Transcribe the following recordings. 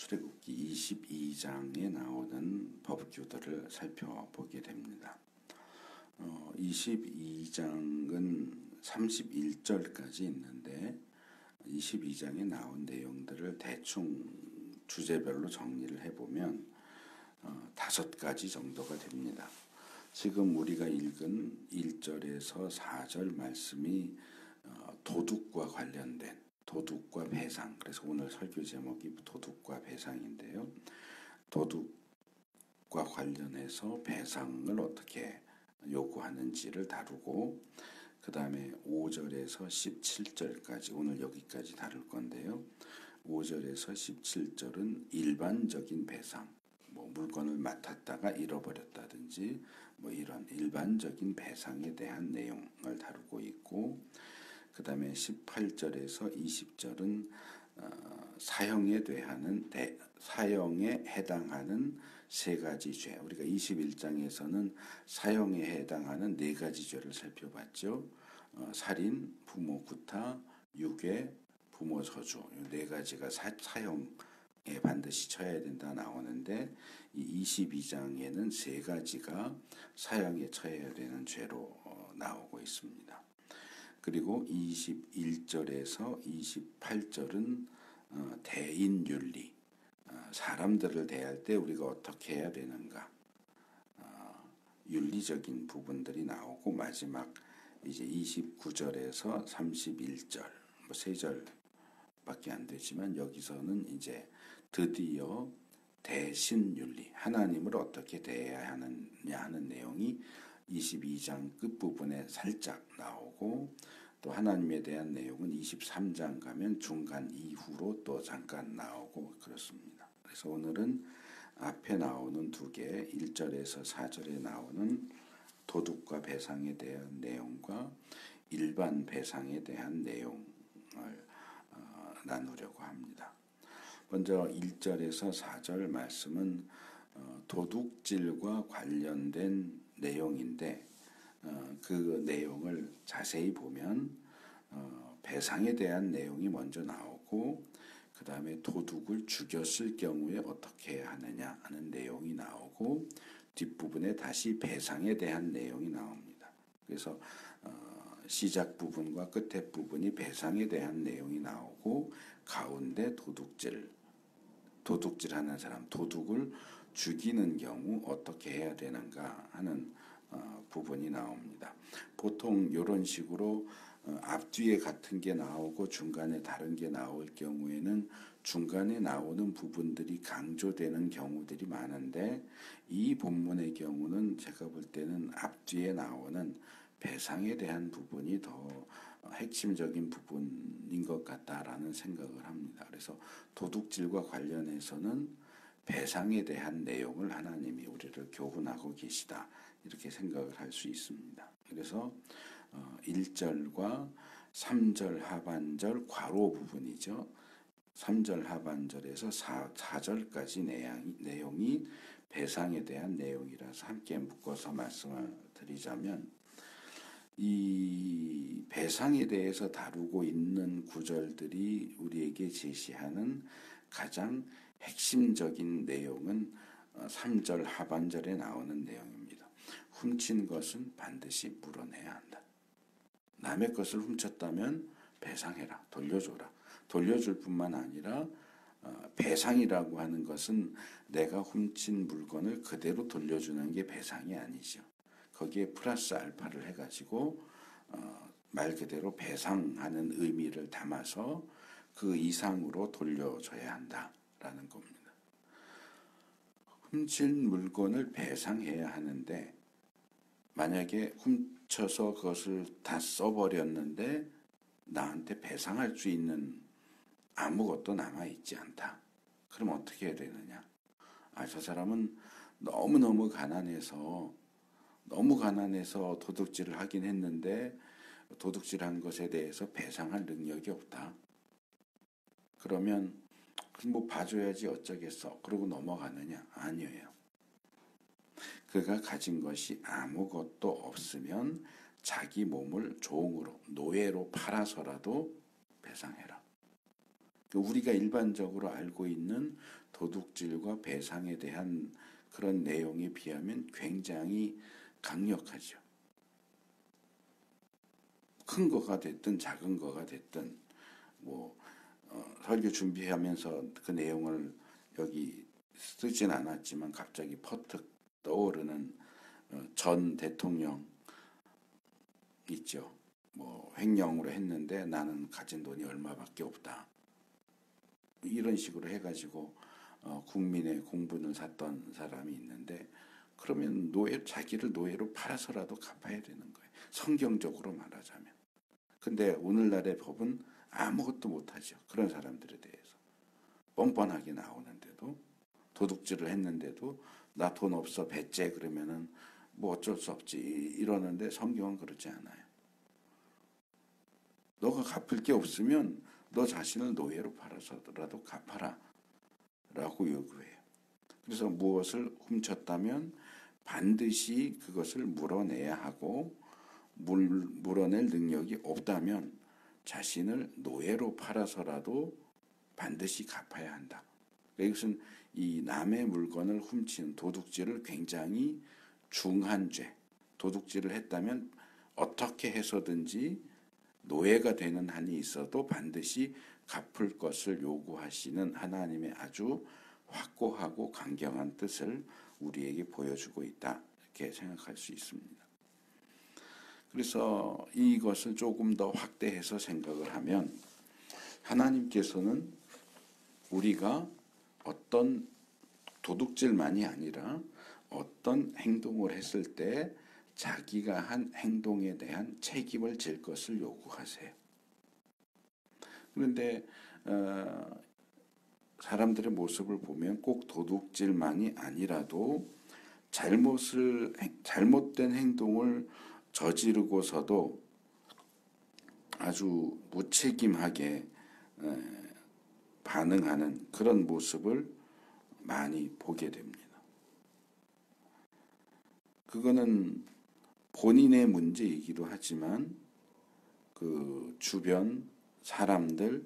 출애굽기 22장에 나오는 법규들을 살펴보게 됩니다. 22장은 31절까지 있는데 22장에 나온 내용들을 대충 주제별로 정리를 해보면 5가지 정도가 됩니다. 지금 우리가 읽은 1절에서 4절 말씀이 도둑과 관련된 도둑과 배상, 그래서 오늘 설교 제목이 도둑과 배상인데요. 도둑과 관련해서 배상을 어떻게 요구하는지를 다루고, 그 다음에 5절에서 17절까지 오늘 여기까지 다룰 건데요. 5절에서 17절은 일반적인 배상, 물건을 맡았다가 잃어버렸다든지 이런 일반적인 배상에 대한 내용을 다루고 있고, 그 다음에 18절에서 20절은 사형에 해당하는 3가지 죄. 우리가 21장에서는 사형에 해당하는 4가지 죄를 살펴봤죠. 살인, 부모 구타, 유괴, 부모 저주. 이 4가지가 사형에 반드시 쳐야 된다 나오는데, 이 22장에는 3가지가 사형에 처해야 되는 죄로 나오고 있습니다. 그리고 21절에서 28절은 대인윤리, 사람들을 대할 때 우리가 어떻게 해야 되는가, 윤리적인 부분들이 나오고, 마지막 이제 29절에서 31절, 3절밖에 안 되지만 여기서는 이제 드디어 대신윤리, 하나님을 어떻게 대해야 하느냐 하는 내용이 22장 끝부분에 살짝 나오고, 또 하나님에 대한 내용은 23장 가면 중간 이후로 또 잠깐 나오고 그렇습니다. 그래서 오늘은 앞에 나오는 2개, 1절에서 4절에 나오는 도둑과 배상에 대한 내용과 일반 배상에 대한 내용을 나누려고 합니다. 먼저 1절에서 4절 말씀은 도둑질과 관련된 내용인데, 그 내용을 자세히 보면 배상에 대한 내용이 먼저 나오고, 그 다음에 도둑을 죽였을 경우에 어떻게 해야 하느냐 하는 내용이 나오고, 뒷부분에 다시 배상에 대한 내용이 나옵니다. 그래서 시작 부분과 끝에 부분이 배상에 대한 내용이 나오고, 가운데 도둑질하는 사람, 도둑을 죽이는 경우 어떻게 해야 되는가 하는 부분이 나옵니다. 보통 이런 식으로 앞뒤에 같은 게 나오고 중간에 다른 게 나올 경우에는 중간에 나오는 부분들이 강조되는 경우들이 많은데, 이 본문의 경우는 제가 볼 때는 앞뒤에 나오는 배상에 대한 부분이 더 핵심적인 부분인 것 같다라는 생각을 합니다. 그래서 도둑질과 관련해서는 배상에 대한 내용을 하나님이 우리를 교훈하고 계시다, 이렇게 생각을 할 수 있습니다. 그래서 1절과 3절 하반절 괄호 부분이죠. 3절 하반절에서 4절까지 내용이 배상에 대한 내용이라서 함께 묶어서 말씀을 드리자면, 이 배상에 대해서 다루고 있는 구절들이 우리에게 제시하는 가장 핵심적인 내용은 3절 하반절에 나오는 내용입니다. 훔친 것은 반드시 물어내야 한다. 남의 것을 훔쳤다면 배상해라, 돌려줘라. 돌려줄 뿐만 아니라 배상이라고 하는 것은 내가 훔친 물건을 그대로 돌려주는 게 배상이 아니죠. 거기에 플러스 알파를 해가지고 말 그대로 배상하는 의미를 담아서 그 이상으로 돌려줘야 한다라는 겁니다. 훔친 물건을 배상해야 하는데, 만약에 훔쳐서 그것을 다 써버렸는데 나한테 배상할 수 있는 아무것도 남아있지 않다. 그럼 어떻게 해야 되느냐? 저 사람은 너무 가난해서 도둑질을 하긴 했는데 도둑질한 것에 대해서 배상할 능력이 없다. 그러면 봐줘야지 어쩌겠어, 그러고 넘어가느냐? 아니에요. 그가 가진 것이 아무것도 없으면 자기 몸을 종으로, 노예로 팔아서라도 배상해라. 우리가 일반적으로 알고 있는 도둑질과 배상에 대한 그런 내용에 비하면 굉장히 강력하죠. 큰 거가 됐든 작은 거가 됐든 뭐 설교 준비하면서 그 내용을 여기 쓰진 않았지만 갑자기 퍼뜩 떠오르는 전 대통령 있죠. 뭐 횡령으로 했는데 나는 가진 돈이 얼마밖에 없다. 이런 식으로 해가지고 국민의 공분을 샀던 사람이 있는데 그러면 자기를 노예로 팔아서라도 갚아야 되는 거예요. 성경적으로 말하자면. 근데 오늘날의 법은 아무것도 못하죠. 그런 사람들에 대해서. 뻔뻔하게 나오는데도 도둑질을 했는데도 나 돈 없어 배째 그러면은 뭐 어쩔 수 없지 이러는데 성경은 그렇지 않아요. 너가 갚을 게 없으면 너 자신을 노예로 팔아서라도 갚아라 라고 요구해요. 그래서 무엇을 훔쳤다면 반드시 그것을 물어내야 하고 물어낼 능력이 없다면 자신을 노예로 팔아서라도 반드시 갚아야 한다. 이것은 이 남의 물건을 훔치는 도둑질을 굉장히 중한 죄, 도둑질을 했다면 어떻게 해서든지 노예가 되는 한이 있어도 반드시 갚을 것을 요구하시는 하나님의 아주 확고하고 강경한 뜻을 우리에게 보여주고 있다. 이렇게 생각할 수 있습니다. 그래서 이것을 조금 더 확대해서 생각을 하면 하나님께서는 우리가 어떤 도둑질만이 아니라 어떤 행동을 했을 때 자기가 한 행동에 대한 책임을 질 것을 요구하세요. 그런데 사람들의 모습을 보면 꼭 도둑질만이 아니라도 잘못된 행동을 저지르고서도 아주 무책임하게 반응하는 그런 모습을 많이 보게 됩니다. 그거는 본인의 문제이기도 하지만 그 주변 사람들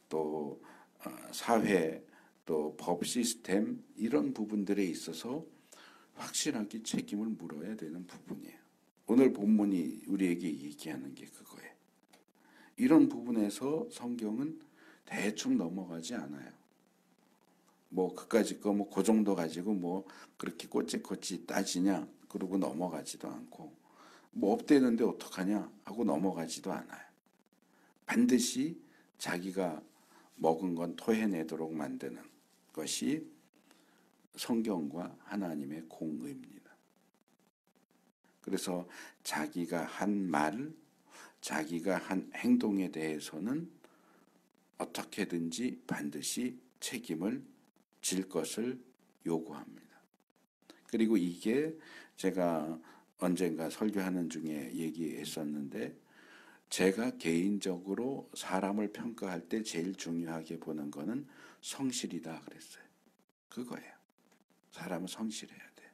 또 사회 또 법 시스템 이런 부분들에 있어서 확실하게 책임을 물어야 되는 부분이에요. 오늘 본문이 우리에게 얘기하는 게 그거예요. 이런 부분에서 성경은 대충 넘어가지 않아요. 뭐 그까짓 거 뭐 그 정도 가지고 뭐 그렇게 꼬치꼬치 따지냐 그러고 넘어가지도 않고 뭐 업되는데 어떡하냐 하고 넘어가지도 않아요. 반드시 자기가 먹은 건 토해내도록 만드는 것이 성경과 하나님의 공의입니다. 그래서 자기가 한 말, 자기가 한 행동에 대해서는 어떻게든지 반드시 책임을 질 것을 요구합니다. 그리고 이게 제가 언젠가 설교하는 중에 얘기했었는데 제가 개인적으로 사람을 평가할 때 제일 중요하게 보는 거는 성실이다 그랬어요. 그거예요. 사람은 성실해야 돼.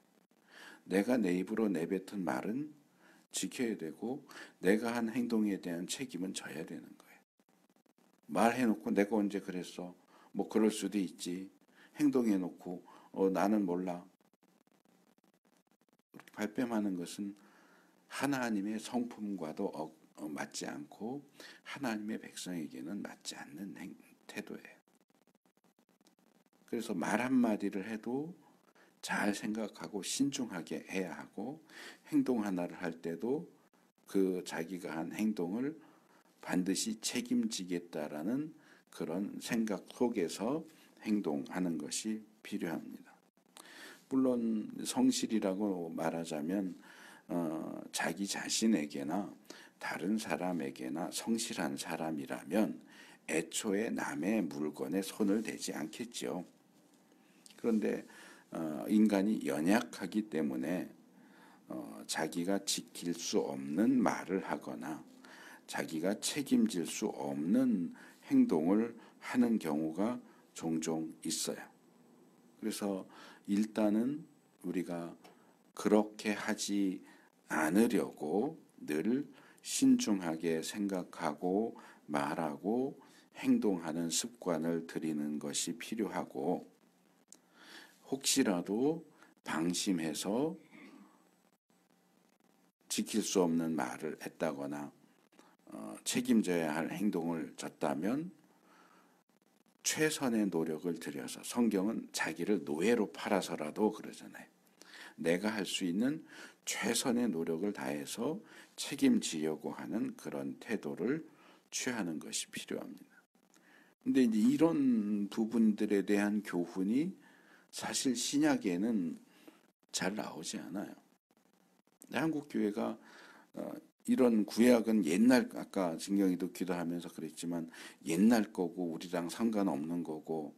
내가 내 입으로 내뱉은 말은 지켜야 되고 내가 한 행동에 대한 책임은 져야 되는 거예요. 말해놓고 내가 언제 그랬어? 뭐 그럴 수도 있지. 행동해놓고 나는 몰라. 발뺌하는 것은 하나님의 성품과도 맞지 않고 하나님의 백성에게는 맞지 않는 태도예요. 그래서 말 한마디를 해도 잘 생각하고 신중하게 해야 하고 행동 하나를 할 때도 그 자기가 한 행동을 반드시 책임지겠다라는 그런 생각 속에서 행동하는 것이 필요합니다. 물론 성실이라고 말하자면 자기 자신에게나 다른 사람에게나 성실한 사람이라면 애초에 남의 물건에 손을 대지 않겠죠. 그런데 인간이 연약하기 때문에 자기가 지킬 수 없는 말을 하거나 자기가 책임질 수 없는 행동을 하는 경우가 종종 있어요. 그래서 일단은 우리가 그렇게 하지 않으려고 늘 신중하게 생각하고 말하고 행동하는 습관을 들이는 것이 필요하고, 혹시라도 방심해서 지킬 수 없는 말을 했다거나 책임져야 할 행동을 졌다면 최선의 노력을 들여서, 성경은 자기를 노예로 팔아서라도 그러잖아요. 내가 할 수 있는 최선의 노력을 다해서 책임지려고 하는 그런 태도를 취하는 것이 필요합니다. 근데 이제 이런 부분들에 대한 교훈이 사실 신약에는 잘 나오지 않아요. 한국 교회가 이런 구약은 옛날, 아까 진경이도 기도하면서 그랬지만 옛날 거고 우리랑 상관없는 거고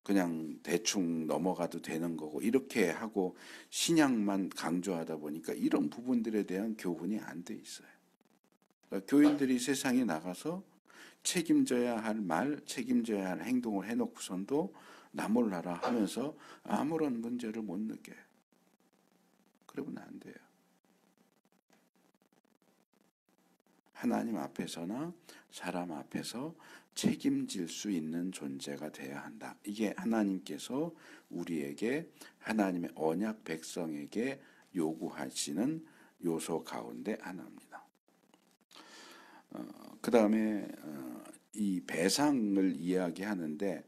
그냥 대충 넘어가도 되는 거고 이렇게 하고 신약만 강조하다 보니까 이런 부분들에 대한 교훈이 안 돼 있어요. 그러니까 교인들이 세상에 나가서 책임져야 할 말, 책임져야 할 행동을 해놓고선도 나 몰라라 하면서 아무런 문제를 못 느껴요. 그러면 안 돼요. 하나님 앞에서나 사람 앞에서 책임질 수 있는 존재가 돼야 한다. 이게 하나님께서 우리에게, 하나님의 언약 백성에게 요구하시는 요소 가운데 하나입니다. 그 다음에 이 배상을 이야기하는데,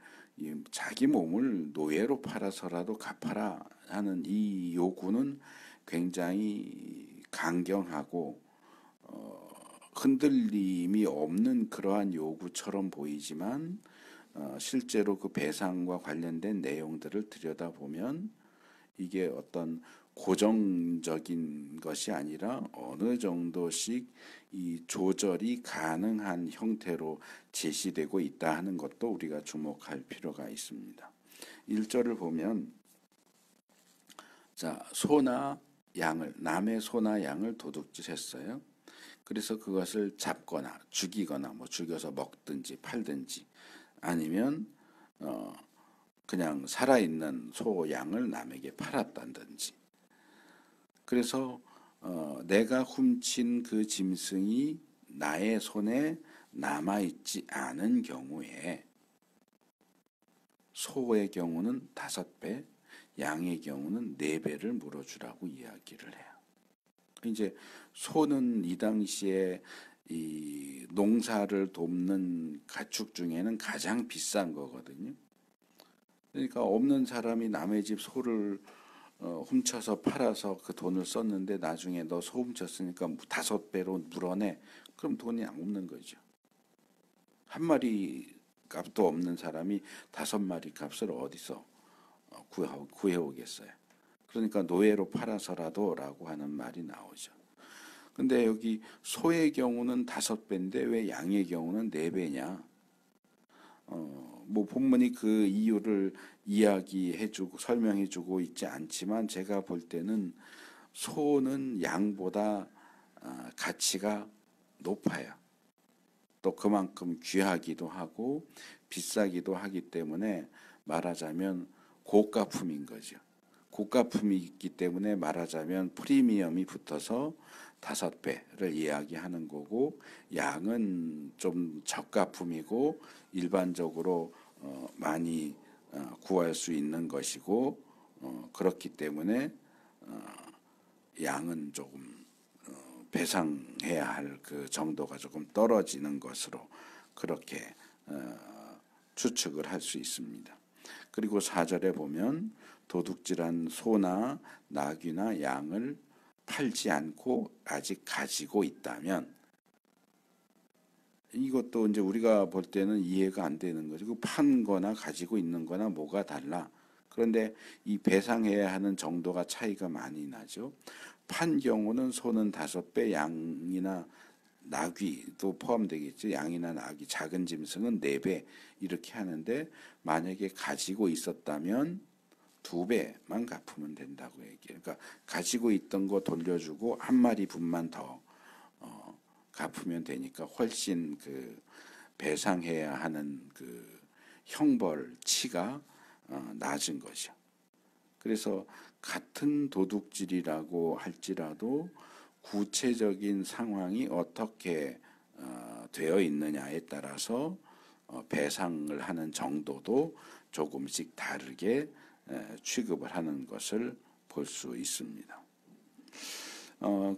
자기 몸을 노예로 팔아서라도 갚아라 하는 이 요구는 굉장히 강경하고 흔들림이 없는 그러한 요구처럼 보이지만 실제로 그 배상과 관련된 내용들을 들여다보면 이게 어떤 고정적인 것이 아니라 어느 정도씩 이 조절이 가능한 형태로 제시되고 있다 하는 것도 우리가 주목할 필요가 있습니다. 1절을 보면, 자, 소나 양을, 남의 소나 양을 도둑질했어요. 그래서 그것을 잡거나 죽이거나 뭐 죽여서 먹든지 팔든지 아니면 그냥 살아있는 소 양을 남에게 팔았다든지, 그래서 내가 훔친 그 짐승이 나의 손에 남아있지 않은 경우에 소의 경우는 5배, 양의 경우는 4배를 물어주라고 이야기를 해요. 이제 소는 이 당시에 이 농사를 돕는 가축 중에는 가장 비싼 거거든요. 그러니까 없는 사람이 남의 집 소를 훔쳐서 팔아서 그 돈을 썼는데 나중에 너 소 훔쳤으니까 5배로 물어내. 그럼 돈이 없는 거죠. 한 마리 값도 없는 사람이 5마리 값을 어디서 구해오겠어요. 그러니까 노예로 팔아서라도 라고 하는 말이 나오죠. 근데 여기 소의 경우는 5배인데 왜 양의 경우는 4배냐? 뭐 본문이 그 이유를 이야기해주고 설명해주고 있지 않지만 제가 볼 때는 소는 양보다 가치가 높아요. 또 그만큼 귀하기도 하고 비싸기도 하기 때문에 말하자면 고가품인 거죠. 고가품이 있기 때문에 말하자면 프리미엄이 붙어서 5배를 이야기하는 거고, 양은 좀 저가품이고 일반적으로 많이 구할 수 있는 것이고, 그렇기 때문에 양은 조금 배상해야 할 그 정도가 조금 떨어지는 것으로 그렇게 추측을 할 수 있습니다. 그리고 4절에 보면 도둑질한 소나 나귀나 양을 팔지 않고 아직 가지고 있다면, 이것도 이제 우리가 볼 때는 이해가 안 되는 거죠. 그 판 거나 가지고 있는 거나 뭐가 달라. 그런데 이 배상해야 하는 정도가 차이가 많이 나죠. 판 경우는 소는 5배, 양이나 나귀도 포함되겠죠. 양이나 나귀, 작은 짐승은 4배 이렇게 하는데, 만약에 가지고 있었다면 2배만 갚으면 된다고 얘기해요. 그러니까 가지고 있던 거 돌려주고 한 마리 분만 더 갚으면 되니까 훨씬 그 배상해야 하는 그 형벌치가 낮은 거죠. 그래서 같은 도둑질이라고 할지라도 구체적인 상황이 어떻게 되어 있느냐에 따라서 배상을 하는 정도도 조금씩 다르게 취급을 하는 것을 볼 수 있습니다.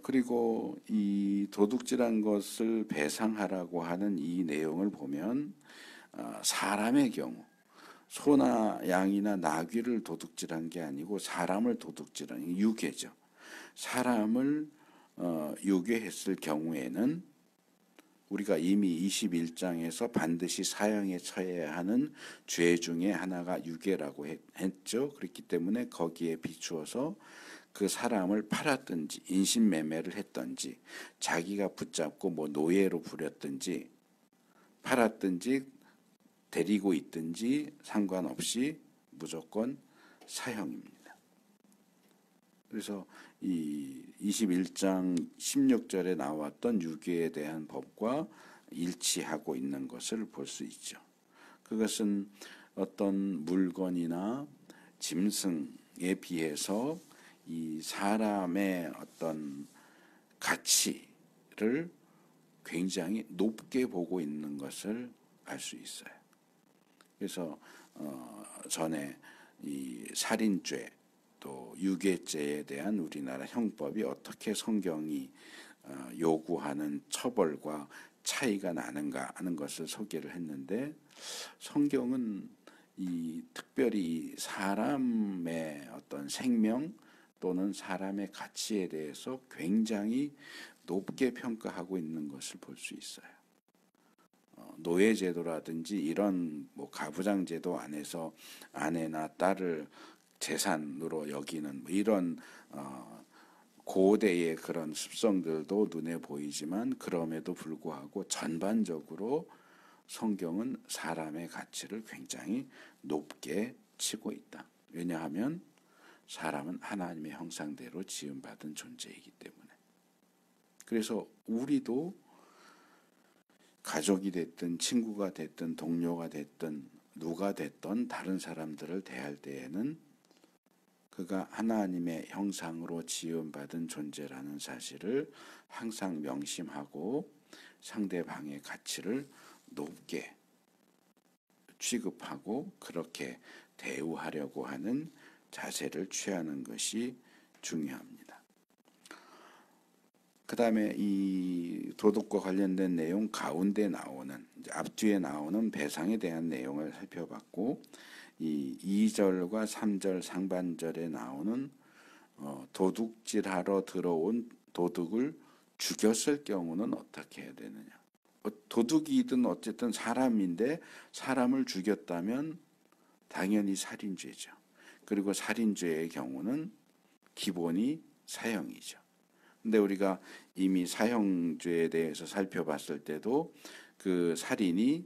그리고 이 도둑질한 것을 배상하라고 하는 이 내용을 보면 사람의 경우 소나 양이나 나귀를 도둑질한 게 아니고 사람을 도둑질한 유괴죠. 사람을 유괴했을 경우에는 우리가 이미 21장에서 반드시 사형에 처해야 하는 죄 중에 하나가 유괴라고 했죠. 그렇기 때문에 거기에 비추어서 그 사람을 팔았든지 인신매매를 했든지 자기가 붙잡고 뭐 노예로 부렸든지 팔았든지 데리고 있든지 상관없이 무조건 사형입니다. 그래서 이 21장 16절에 나왔던 유괴에 대한 법과 일치하고 있는 것을 볼 수 있죠. 그것은 어떤 물건이나 짐승에 비해서 이 사람의 어떤 가치를 굉장히 높게 보고 있는 것을 알 수 있어요. 그래서 전에 이 살인죄 또 유괴죄에 대한 우리나라 형법이 어떻게 성경이 요구하는 처벌과 차이가 나는가 하는 것을 소개를 했는데, 성경은 이 특별히 사람의 어떤 생명 또는 사람의 가치에 대해서 굉장히 높게 평가하고 있는 것을 볼 수 있어요. 노예제도라든지 이런 뭐 가부장제도 안에서 아내나 딸을 재산으로 여기는 뭐 이런 고대의 그런 습성들도 눈에 보이지만, 그럼에도 불구하고 전반적으로 성경은 사람의 가치를 굉장히 높게 치고 있다. 왜냐하면 사람은 하나님의 형상대로 지음받은 존재이기 때문에. 그래서 우리도 가족이 됐든 친구가 됐든 동료가 됐든 누가 됐든 다른 사람들을 대할 때에는 그가 하나님의 형상으로 지음받은 존재라는 사실을 항상 명심하고 상대방의 가치를 높게 취급하고 그렇게 대우하려고 하는 자세를 취하는 것이 중요합니다. 그 다음에 이 도덕과 관련된 내용 가운데 나오는, 이제 앞뒤에 나오는 배상에 대한 내용을 살펴봤고, 이 2절과 3절 상반절에 나오는 도둑질하러 들어온 도둑을 죽였을 경우는 어떻게 해야 되느냐. 도둑이든 어쨌든 사람인데 사람을 죽였다면 당연히 살인죄죠. 그리고 살인죄의 경우는 기본이 사형이죠. 근데 우리가 이미 사형죄에 대해서 살펴봤을 때도 그 살인이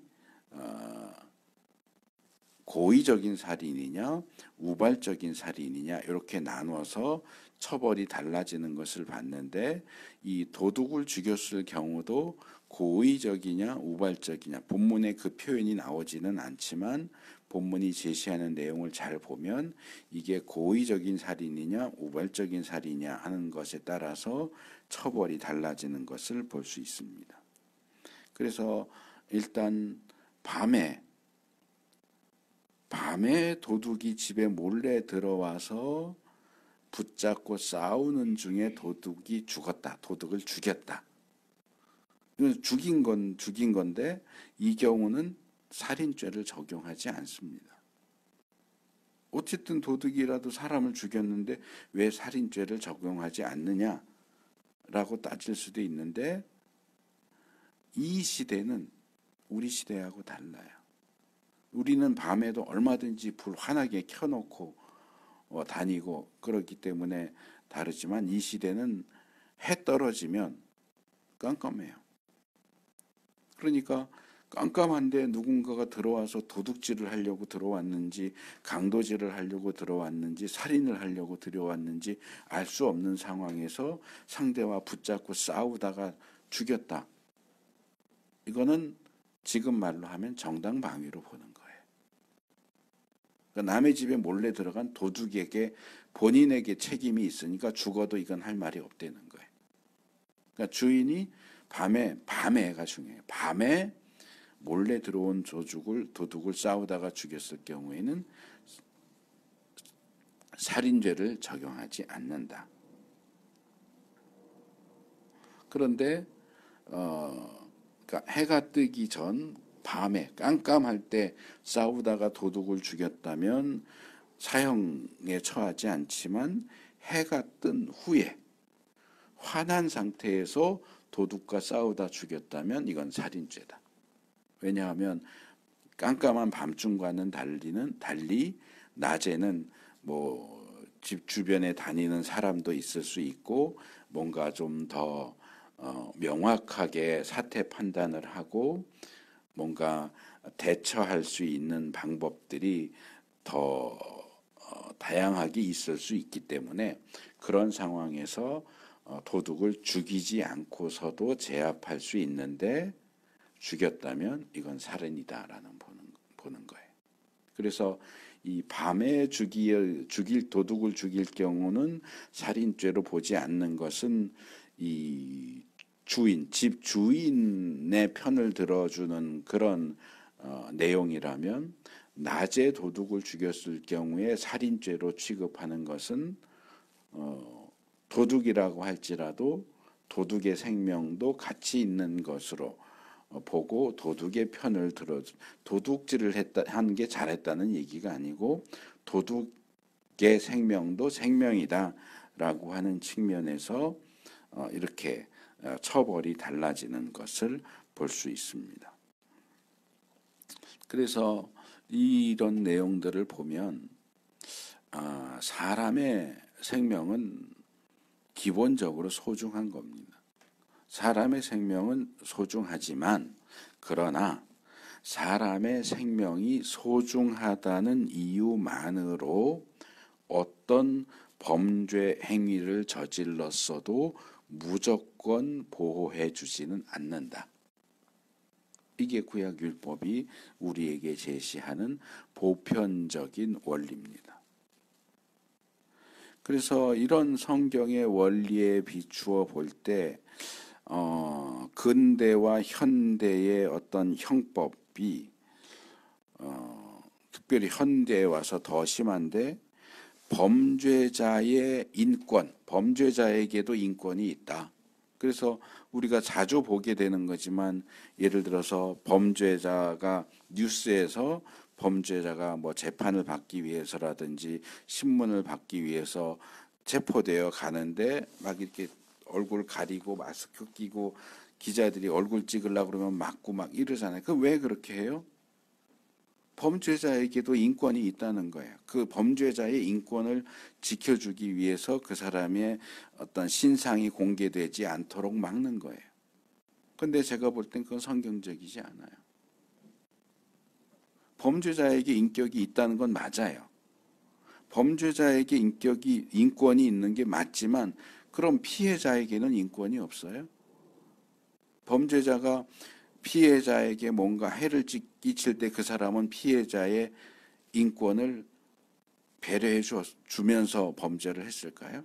고의적인 살인이냐 우발적인 살인이냐 이렇게 나눠서 처벌이 달라지는 것을 봤는데, 이 도둑을 죽였을 경우도 고의적이냐 우발적이냐 본문에 그 표현이 나오지는 않지만 본문이 제시하는 내용을 잘 보면 이게 고의적인 살인이냐 우발적인 살인이냐 하는 것에 따라서 처벌이 달라지는 것을 볼 수 있습니다. 그래서 일단 밤에 도둑이 집에 몰래 들어와서 붙잡고 싸우는 중에 도둑이 죽었다. 도둑을 죽였다. 죽인 건데 이 경우는 살인죄를 적용하지 않습니다. 어쨌든 도둑이라도 사람을 죽였는데 왜 살인죄를 적용하지 않느냐라고 따질 수도 있는데, 이 시대는 우리 시대하고 달라요. 우리는 밤에도 얼마든지 불 환하게 켜놓고 다니고 그렇기 때문에 다르지만, 이 시대는 해 떨어지면 깜깜해요. 그러니까 깜깜한데 누군가가 들어와서 도둑질을 하려고 들어왔는지 강도질을 하려고 들어왔는지 살인을 하려고 들어왔는지 알 수 없는 상황에서 상대와 붙잡고 싸우다가 죽였다. 이거는 지금 말로 하면 정당방위로 보는 거예요. 그러니까 남의 집에 몰래 들어간 도둑에게 본인에게 책임이 있으니까 죽어도 이건 할 말이 없다는 거예요. 그러니까 주인이 밤에가 중요해요. 밤에 몰래 들어온 도둑을 싸우다가 죽였을 경우에는 살인죄를 적용하지 않는다. 그런데 그러니까 해가 뜨기 전 밤에 깜깜할 때 싸우다가 도둑을 죽였다면 사형에 처하지 않지만 해가 뜬 후에 화난 상태에서 도둑과 싸우다 죽였다면 이건 살인죄다. 왜냐하면 깜깜한 밤중과는 달리 낮에는 뭐 집 주변에 다니는 사람도 있을 수 있고 뭔가 좀 더 명확하게 사태 판단을 하고 뭔가 대처할 수 있는 방법들이 더 다양하게 있을 수 있기 때문에 그런 상황에서 도둑을 죽이지 않고서도 제압할 수 있는데 죽였다면 이건 살인이다라는 보는 거예요. 그래서 이 밤에 도둑을 죽일 경우는 살인죄로 보지 않는 것은 이 집 주인의 편을 들어주는 그런 내용이라면 낮에 도둑을 죽였을 경우에 살인죄로 취급하는 것은 도둑이라고 할지라도 도둑의 생명도 가치 있는 것으로 보고 도둑의 편을 도둑질을 하는 게 잘했다는 얘기가 아니고 도둑의 생명도 생명이다라고 하는 측면에서 이렇게 처벌이 달라지는 것을 볼 수 있습니다. 그래서 이런 내용들을 보면 사람의 생명은 기본적으로 소중한 겁니다. 사람의 생명은 소중하지만 그러나 사람의 생명이 소중하다는 이유만으로 어떤 범죄 행위를 저질렀어도 무조건 보호해 주지는 않는다. 이게 구약율법이 우리에게 제시하는 보편적인 원리입니다. 그래서 이런 성경의 원리에 비추어 볼 때 근대와 현대의 어떤 형법이 특별히 현대에 와서 더 심한데 범죄자의 인권, 범죄자에게도 인권이 있다. 그래서 우리가 자주 보게 되는 거지만 예를 들어서 범죄자가 뉴스에서 범죄자가 뭐 재판을 받기 위해서라든지 신문을 받기 위해서 체포되어 가는데 막 이렇게 얼굴 가리고 마스크 끼고 기자들이 얼굴 찍으려고 그러면 막고 막 이러잖아요. 그 왜 그렇게 해요? 범죄자에게도 인권이 있다는 거예요. 그 범죄자의 인권을 지켜주기 위해서 그 사람의 어떤 신상이 공개되지 않도록 막는 거예요. 근데 제가 볼 땐 그건 성경적이지 않아요. 범죄자에게 인격이 있다는 건 맞아요. 범죄자에게 인권이 있는 게 맞지만 그럼 피해자에게는 인권이 없어요? 범죄자가 피해자에게 뭔가 해를 끼칠 때 그 사람은 피해자의 인권을 배려해 주면서 범죄를 했을까요?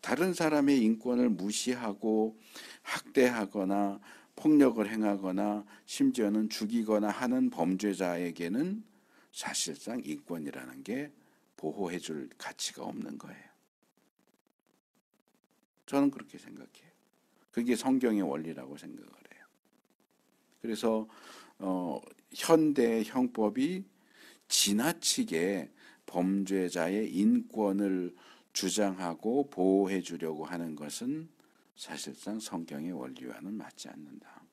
다른 사람의 인권을 무시하고 학대하거나 폭력을 행하거나 심지어는 죽이거나 하는 범죄자에게는 사실상 인권이라는 게 보호해 줄 가치가 없는 거예요. 저는 그렇게 생각해요. 그게 성경의 원리라고 생각을 해요. 그래서 현대의 형법이 지나치게 범죄자의 인권을 주장하고 보호해 주려고 하는 것은 사실상 성경의 원리와는 맞지 않는다.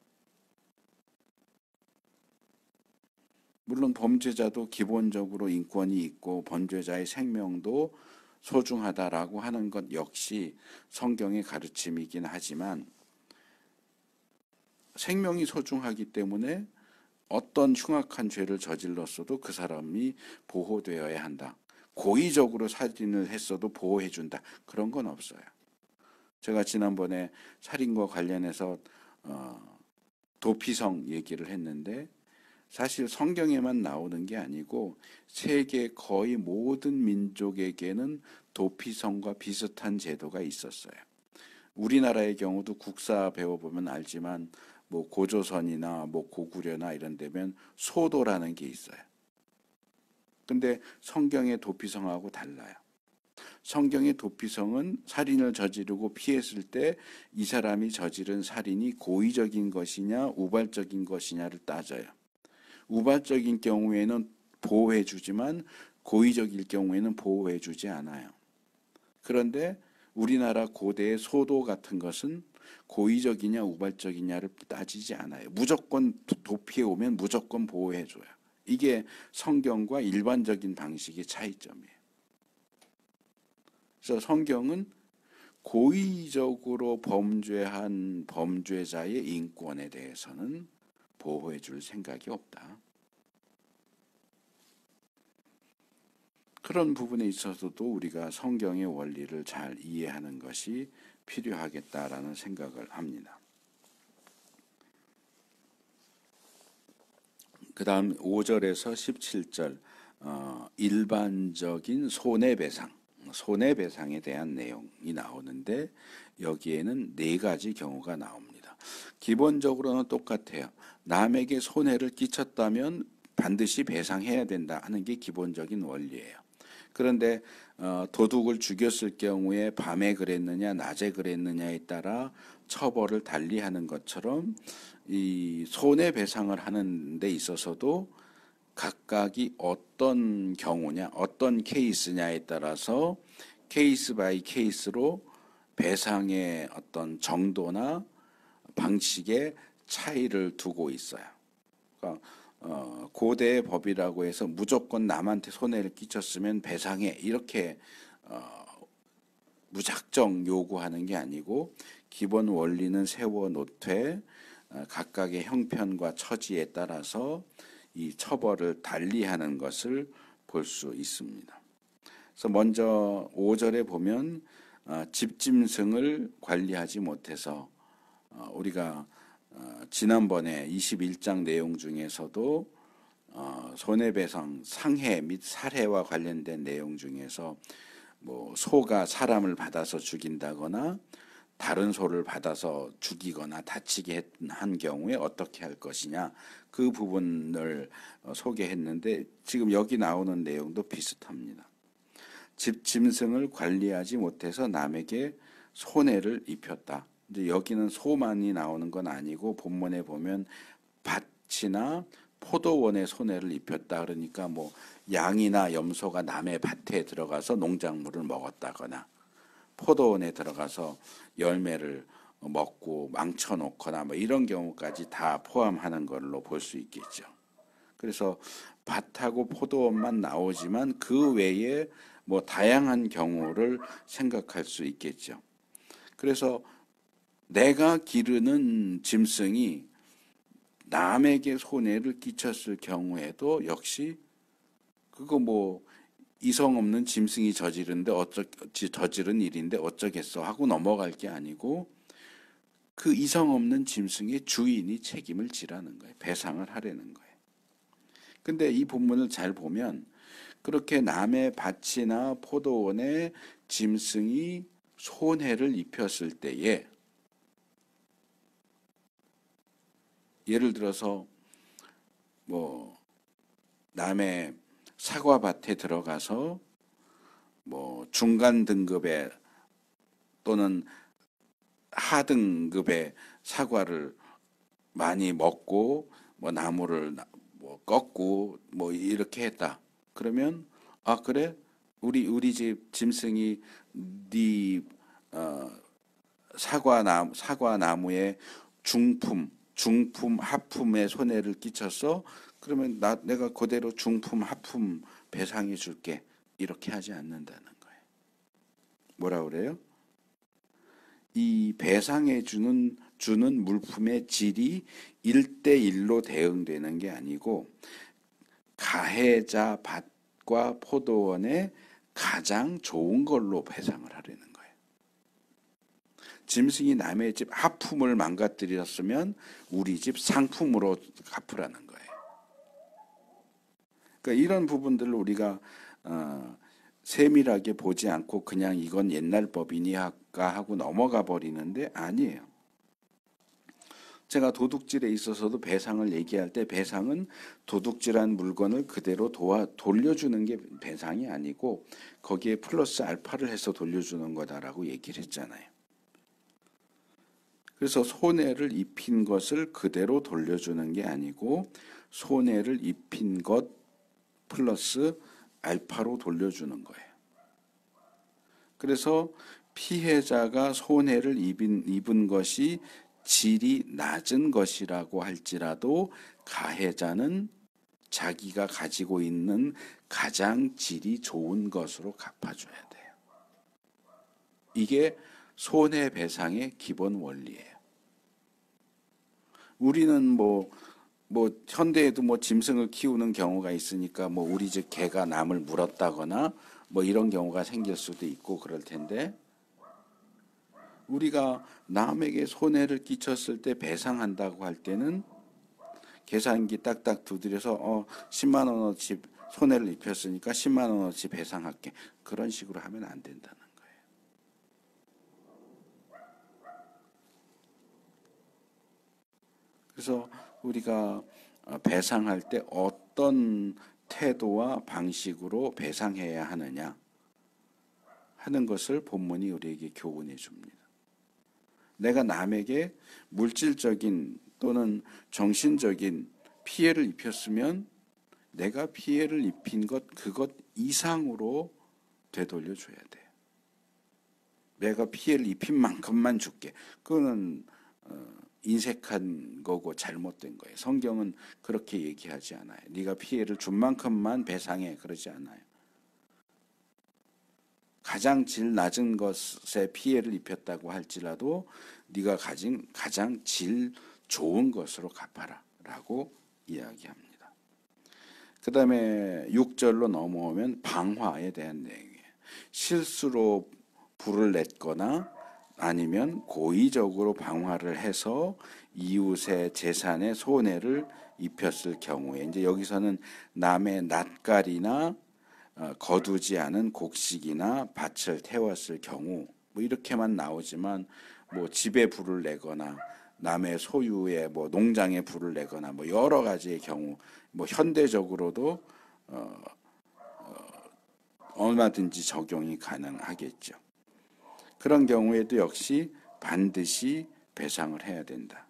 물론 범죄자도 기본적으로 인권이 있고 범죄자의 생명도 소중하다라고 하는 것 역시 성경의 가르침이긴 하지만 생명이 소중하기 때문에 어떤 흉악한 죄를 저질렀어도 그 사람이 보호되어야 한다. 고의적으로 살인을 했어도 보호해준다. 그런 건 없어요. 제가 지난번에 살인과 관련해서 도피성 얘기를 했는데 사실 성경에만 나오는 게 아니고 세계 거의 모든 민족에게는 도피성과 비슷한 제도가 있었어요. 우리나라의 경우도 국사 배워보면 알지만 뭐 고조선이나 뭐 고구려나 이런 데면 소도라는 게 있어요. 근데 성경의 도피성하고 달라요. 성경의 도피성은 살인을 저지르고 피했을 때 이 사람이 저지른 살인이 고의적인 것이냐 우발적인 것이냐를 따져요. 우발적인 경우에는 보호해 주지만 고의적일 경우에는 보호해 주지 않아요. 그런데 우리나라 고대의 소도 같은 것은 고의적이냐 우발적이냐를 따지지 않아요. 무조건 도피해 오면 무조건 보호해 줘요. 이게 성경과 일반적인 방식의 차이점이에요. 그래서 성경은 고의적으로 범죄한 범죄자의 인권에 대해서는 보호해 줄 생각이 없다. 그런 부분에 있어서도 우리가 성경의 원리를 잘 이해하는 것이 필요하겠다라는 생각을 합니다. 그 다음 5절에서 17절 일반적인 손해배상에 대한 내용이 나오는데 여기에는 4가지 경우가 나옵니다. 기본적으로는 똑같아요. 남에게 손해를 끼쳤다면 반드시 배상해야 된다 하는 게 기본적인 원리예요. 그런데 도둑을 죽였을 경우에 밤에 그랬느냐 낮에 그랬느냐에 따라 처벌을 달리하는 것처럼 이 손해배상을 하는 데 있어서도 각각이 어떤 경우냐 어떤 케이스냐에 따라서 케이스 바이 케이스로 배상의 어떤 정도나 방식의 차이를 두고 있어요. 그러니까 고대의 법이라고 해서 무조건 남한테 손해를 끼쳤으면 배상해 이렇게 무작정 요구하는 게 아니고 기본 원리는 세워놓되 각각의 형편과 처지에 따라서 이 처벌을 달리하는 것을 볼 수 있습니다. 그래서 먼저 5절에 보면 집짐승을 관리하지 못해서 우리가 지난번에 21장 내용 중에서도 손해배상 상해 및 살해와 관련된 내용 중에서 뭐 소가 사람을 받아서 죽인다거나 다른 소를 받아서 죽이거나 다치게 한 경우에 어떻게 할 것이냐 그 부분을 소개했는데 지금 여기 나오는 내용도 비슷합니다. 집짐승을 관리하지 못해서 남에게 손해를 입혔다. 이제 여기는 소만이 나오는 건 아니고 본문에 보면 밭이나 포도원에 손해를 입혔다. 그러니까 뭐 양이나 염소가 남의 밭에 들어가서 농작물을 먹었다거나 포도원에 들어가서 열매를 먹고 망쳐놓거나 뭐 이런 경우까지 다 포함하는 걸로 볼 수 있겠죠. 그래서 밭하고 포도원만 나오지만 그 외에 뭐 다양한 경우를 생각할 수 있겠죠. 그래서 내가 기르는 짐승이 남에게 손해를 끼쳤을 경우에도 역시 그거 뭐 이성 없는 짐승이 저지른 일인데 어쩌겠어 하고 넘어갈 게 아니고 그 이성 없는 짐승의 주인이 책임을 지라는 거예요. 배상을 하라는 거예요. 근데 이 본문을 잘 보면 그렇게 남의 밭이나 포도원에 짐승이 손해를 입혔을 때에 예를 들어서 뭐 남의 사과밭에 들어가서 뭐 중간 등급의 또는 하등급의 사과를 많이 먹고 뭐 나무를 뭐 꺾고 뭐 이렇게 했다. 그러면 아 그래 우리 집 짐승이 네 사과나무에 중품 하품에 손해를 끼쳤어. 그러면 내가 그대로 중품 하품 배상해 줄게. 이렇게 하지 않는다는 거예요. 뭐라 그래요? 이 배상해 주는 물품의 질이 1대1로 대응되는 게 아니고 가해자 밭과 포도원의 가장 좋은 걸로 배상을 하려는 거예요. 짐승이 남의 집 하품을 망가뜨렸으면 우리 집 상품으로 갚으라는 거예요. 그러니까 이런 부분들을 우리가 세밀하게 보지 않고 그냥 이건 옛날 법이니 하고 넘어가 버리는데 아니에요. 제가 도둑질에 있어서도 배상을 얘기할 때 배상은 도둑질한 물건을 그대로 돌려주는 게 배상이 아니고 거기에 플러스 알파를 해서 돌려주는 거다라고 얘기를 했잖아요. 그래서 손해를 입힌 것을 그대로 돌려주는 게 아니고 손해를 입힌 것 플러스 알파로 돌려주는 거예요. 그래서 피해자가 손해를 입은 것이 질이 낮은 것이라고 할지라도 가해자는 자기가 가지고 있는 가장 질이 좋은 것으로 갚아줘야 돼요. 이게 손해배상의 기본 원리예요. 우리는 뭐 현대에도 뭐 짐승을 키우는 경우가 있으니까 뭐 우리 집 개가 남을 물었다거나 뭐 이런 경우가 생길 수도 있고 그럴 텐데 우리가 남에게 손해를 끼쳤을 때 배상한다고 할 때는 계산기 딱딱 두드려서 10만 원어치 손해를 입혔으니까 10만 원어치 배상할게. 그런 식으로 하면 안 된다는 거예요. 그래서 우리가 배상할 때 어떤 태도와 방식으로 배상해야 하느냐 하는 것을 본문이 우리에게 교훈해 줍니다. 내가 남에게 물질적인 또는 정신적인 피해를 입혔으면 내가 피해를 입힌 그것 이상으로 되돌려 줘야 돼요. 내가 피해를 입힌 만큼만 줄게. 그거는 인색한 거고 잘못된 거예요. 성경은 그렇게 얘기하지 않아요. 네가 피해를 준 만큼만 배상해. 그러지 않아요. 가장 질 낮은 것에 피해를 입혔다고 할지라도 네가 가진 가장 질 좋은 것으로 갚아라 라고 이야기합니다. 그 다음에 6절로 넘어오면 방화에 대한 내용이에요. 실수로 불을 냈거나 아니면 고의적으로 방화를 해서 이웃의 재산에 손해를 입혔을 경우에 이제 여기서는 남의 낫갈이나 거두지 않은 곡식이나 밭을 태웠을 경우 뭐 이렇게만 나오지만 뭐 집에 불을 내거나 남의 소유의 뭐 농장에 불을 내거나 뭐 여러 가지의 경우 뭐 현대적으로도 얼마든지 적용이 가능하겠죠. 그런 경우에도 역시 반드시 배상을 해야 된다.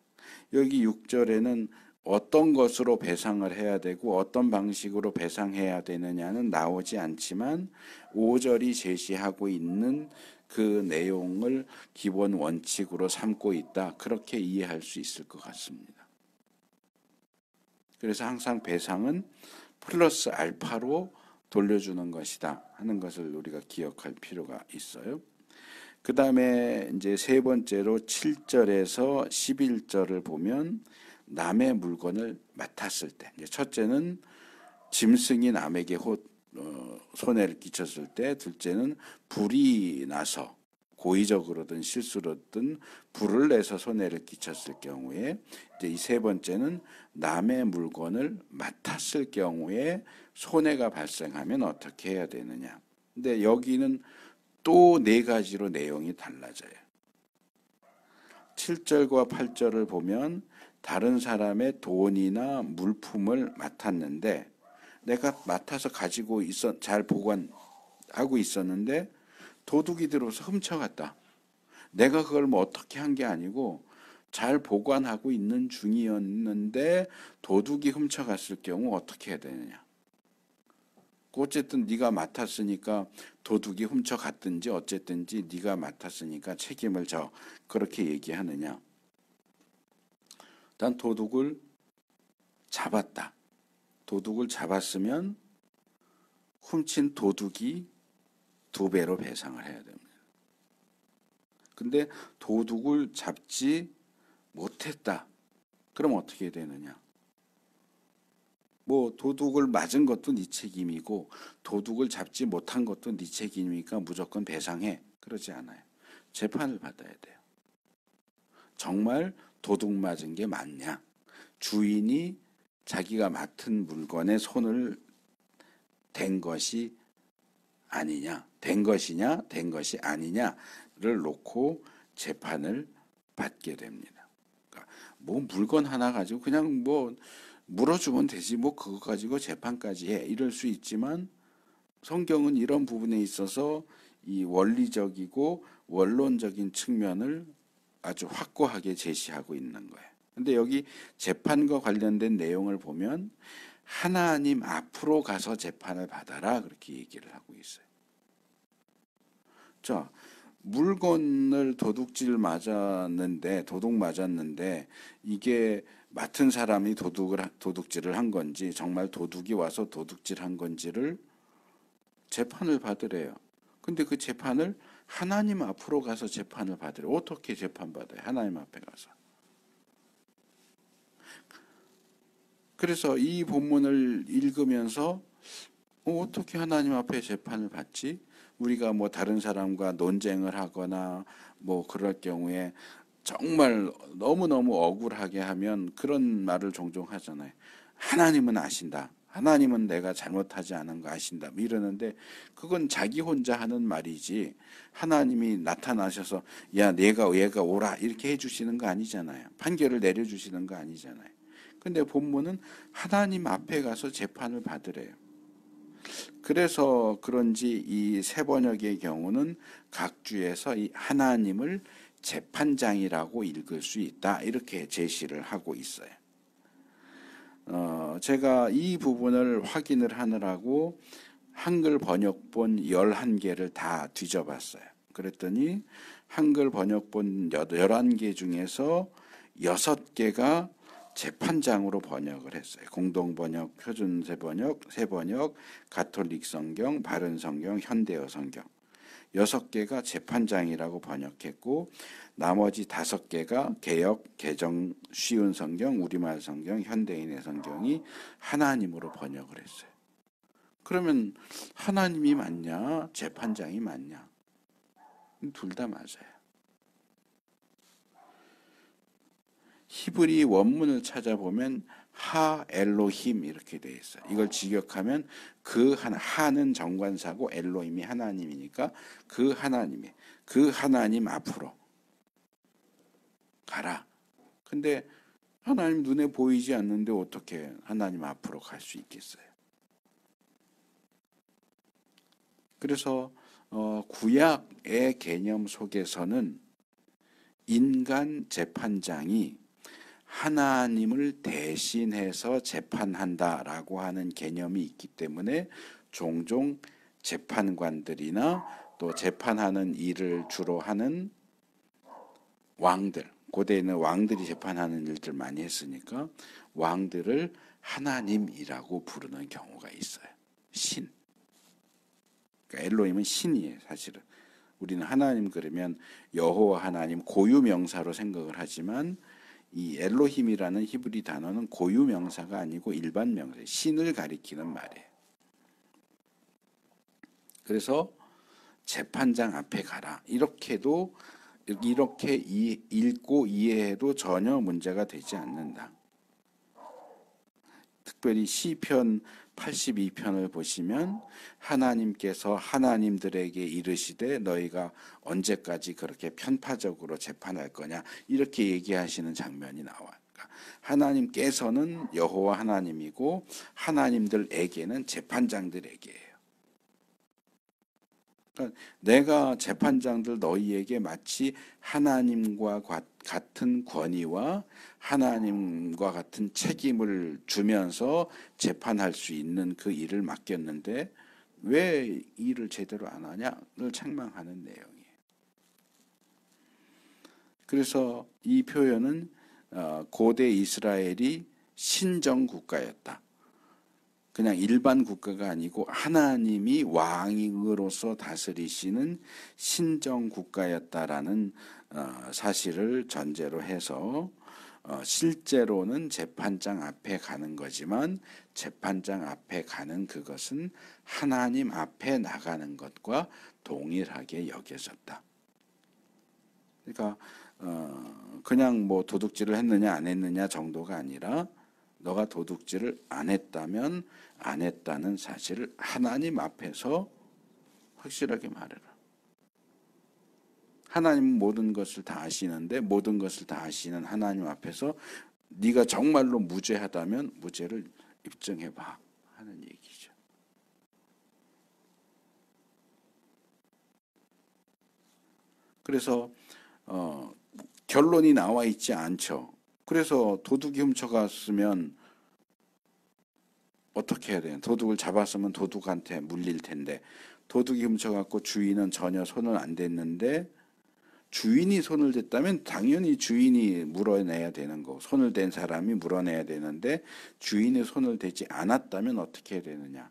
여기 6절에는 어떤 것으로 배상을 해야 되고 어떤 방식으로 배상해야 되느냐는 나오지 않지만 5절이 제시하고 있는 그 내용을 기본 원칙으로 삼고 있다. 그렇게 이해할 수 있을 것 같습니다. 그래서 항상 배상은 플러스 알파로 돌려주는 것이다 하는 것을 우리가 기억할 필요가 있어요. 그 다음에 이제 세 번째로 7절에서 11절을 보면 남의 물건을 맡았을 때, 첫째는 짐승이 남에게 손해를 끼쳤을 때, 둘째는 불이 나서 고의적으로든 실수로든 불을 내서 손해를 끼쳤을 경우에, 이제 이 세 번째는 남의 물건을 맡았을 경우에 손해가 발생하면 어떻게 해야 되느냐. 근데 여기는 또 네 가지로 내용이 달라져요. 7절과 8절을 보면 다른 사람의 돈이나 물품을 맡았는데 내가 맡아서 가지고 잘 보관하고 있었는데 도둑이 들어서 훔쳐갔다. 내가 그걸 뭐 어떻게 한 게 아니고 잘 보관하고 있는 중이었는데 도둑이 훔쳐갔을 경우 어떻게 해야 되느냐. 어쨌든 네가 맡았으니까 도둑이 훔쳐갔든지 어쨌든지 네가 맡았으니까 책임을 져. 그렇게 얘기하느냐. 일단 도둑을 잡았다. 도둑을 잡았으면 훔친 도둑이 2배로 배상을 해야 됩니다. 근데 도둑을 잡지 못했다. 그럼 어떻게 되느냐. 뭐 도둑을 맞은 것도 네 책임이고 도둑을 잡지 못한 것도 네 책임이니까 무조건 배상해. 그러지 않아요. 재판을 받아야 돼요. 정말 도둑 맞은 게 맞냐? 주인이 자기가 맡은 물건에 손을 댄 것이 아니냐? 댄 것이냐? 댄 것이 아니냐를 놓고 재판을 받게 됩니다. 그러니까 뭐 물건 하나 가지고 그냥 뭐 물어주면 되지 뭐 그거 가지고 재판까지 해 이럴 수 있지만 성경은 이런 부분에 있어서 이 원리적이고 원론적인 측면을 아주 확고하게 제시하고 있는 거예요. 근데 여기 재판과 관련된 내용을 보면 하나님 앞으로 가서 재판을 받아라 그렇게 얘기를 하고 있어요. 자, 물건을 도둑질 맞았는데 도둑 맞았는데 이게 맡은 사람이 도둑질을 한 건지 정말 도둑이 와서 도둑질한 건지를 재판을 받으래요. 근데 그 재판을 하나님 앞으로 가서 재판을 받으래요. 어떻게 재판받아요? 하나님 앞에 가서. 그래서 이 본문을 읽으면서 어떻게 하나님 앞에 재판을 받지? 우리가 뭐 다른 사람과 논쟁을 하거나 뭐 그럴 경우에 정말 너무너무 억울하게 하면 그런 말을 종종 하잖아요. 하나님은 아신다. 하나님은 내가 잘못하지 않은 거 아신다. 뭐 이러는데 그건 자기 혼자 하는 말이지 하나님이 나타나셔서 야 내가 얘가 오라 이렇게 해주시는 거 아니잖아요. 판결을 내려주시는 거 아니잖아요. 근데 본문은 하나님 앞에 가서 재판을 받으래요. 그래서 그런지 이 세 번역의 경우는 각 주에서 이 하나님을 재판장이라고 읽을 수 있다 이렇게 제시를 하고 있어요. 제가 이 부분을 확인을 하느라고 한글 번역본 11개를 다 뒤져봤어요. 그랬더니 한글 번역본 11개 중에서 6개가 재판장으로 번역을 했어요. 공동번역, 표준세번역, 새번역, 가톨릭 성경, 바른 성경, 현대어 성경. 6개가 재판장이라고 번역했고 나머지 5개가 개역, 개정, 쉬운 성경, 우리말 성경, 현대인의 성경이 하나님으로 번역을 했어요. 그러면 하나님이 맞냐? 재판장이 맞냐? 둘 다 맞아요. 히브리 원문을 찾아보면 하 엘로힘 이렇게 돼 있어요. 이걸 직역하면 그 하는 정관사고 엘로힘이 하나님이니까 그 하나님 앞으로 가라. 근데 하나님 눈에 보이지 않는데 어떻게 하나님 앞으로 갈 수 있겠어요? 그래서 구약의 개념 속에서는 인간 재판장이 하나님을 대신해서 재판한다라고 하는 개념이 있기 때문에 종종 재판관들이나 또 재판하는 일을 주로 하는 왕들, 고대에는 왕들이 재판하는 일들 많이 했으니까 왕들을 하나님이라고 부르는 경우가 있어요. 신. 그러니까 엘로힘은 신이에요, 사실은. 우리는 하나님 그러면 여호와 하나님 고유명사로 생각을 하지만 이 엘로힘이라는 히브리 단어는 고유명사가 아니고 일반 명사, 신을 가리키는 말이에요. 그래서 재판장 앞에 가라. 이렇게 읽고 이해해도 전혀 문제가 되지 않는다. 특별히 시편 82편을 보시면 하나님께서 하나님들에게 이르시되 너희가 언제까지 그렇게 편파적으로 재판할 거냐 이렇게 얘기하시는 장면이 나와요. 그러니까 하나님께서는 여호와 하나님이고 하나님들에게는 재판장들에게예요. 그러니까 내가 재판장들 너희에게 마치 하나님과 같은 권위와 하나님과 같은 책임을 주면서 재판할 수 있는 그 일을 맡겼는데 왜 일을 제대로 안 하냐를 책망하는 내용이에요. 그래서 이 표현은 고대 이스라엘이 신정 국가였다. 그냥 일반 국가가 아니고 하나님이 왕으로서 다스리시는 신정 국가였다라는 사실을 전제로 해서 실제로는 재판장 앞에 가는 거지만 재판장 앞에 가는 그것은 하나님 앞에 나가는 것과 동일하게 여겨졌다. 그러니까 그냥 뭐 도둑질을 했느냐 안 했느냐 정도가 아니라 너가 도둑질을 안 했다면 안 했다는 사실을 하나님 앞에서 확실하게 말해라. 하나님은 모든 것을 다 아시는데 모든 것을 다 아시는 하나님 앞에서 네가 정말로 무죄하다면 무죄를 입증해봐 하는 얘기죠. 그래서 결론이 나와 있지 않죠. 그래서 도둑이 훔쳐갔으면 어떻게 해야 돼요? 도둑을 잡았으면 도둑한테 물릴 텐데 도둑이 훔쳐갔고 주인은 전혀 손을 안 댔는데 주인이 손을 댔다면 당연히 주인이 물어내야 되는 거. 손을 댄 사람이 물어내야 되는데 주인이 손을 대지 않았다면 어떻게 해야 되느냐.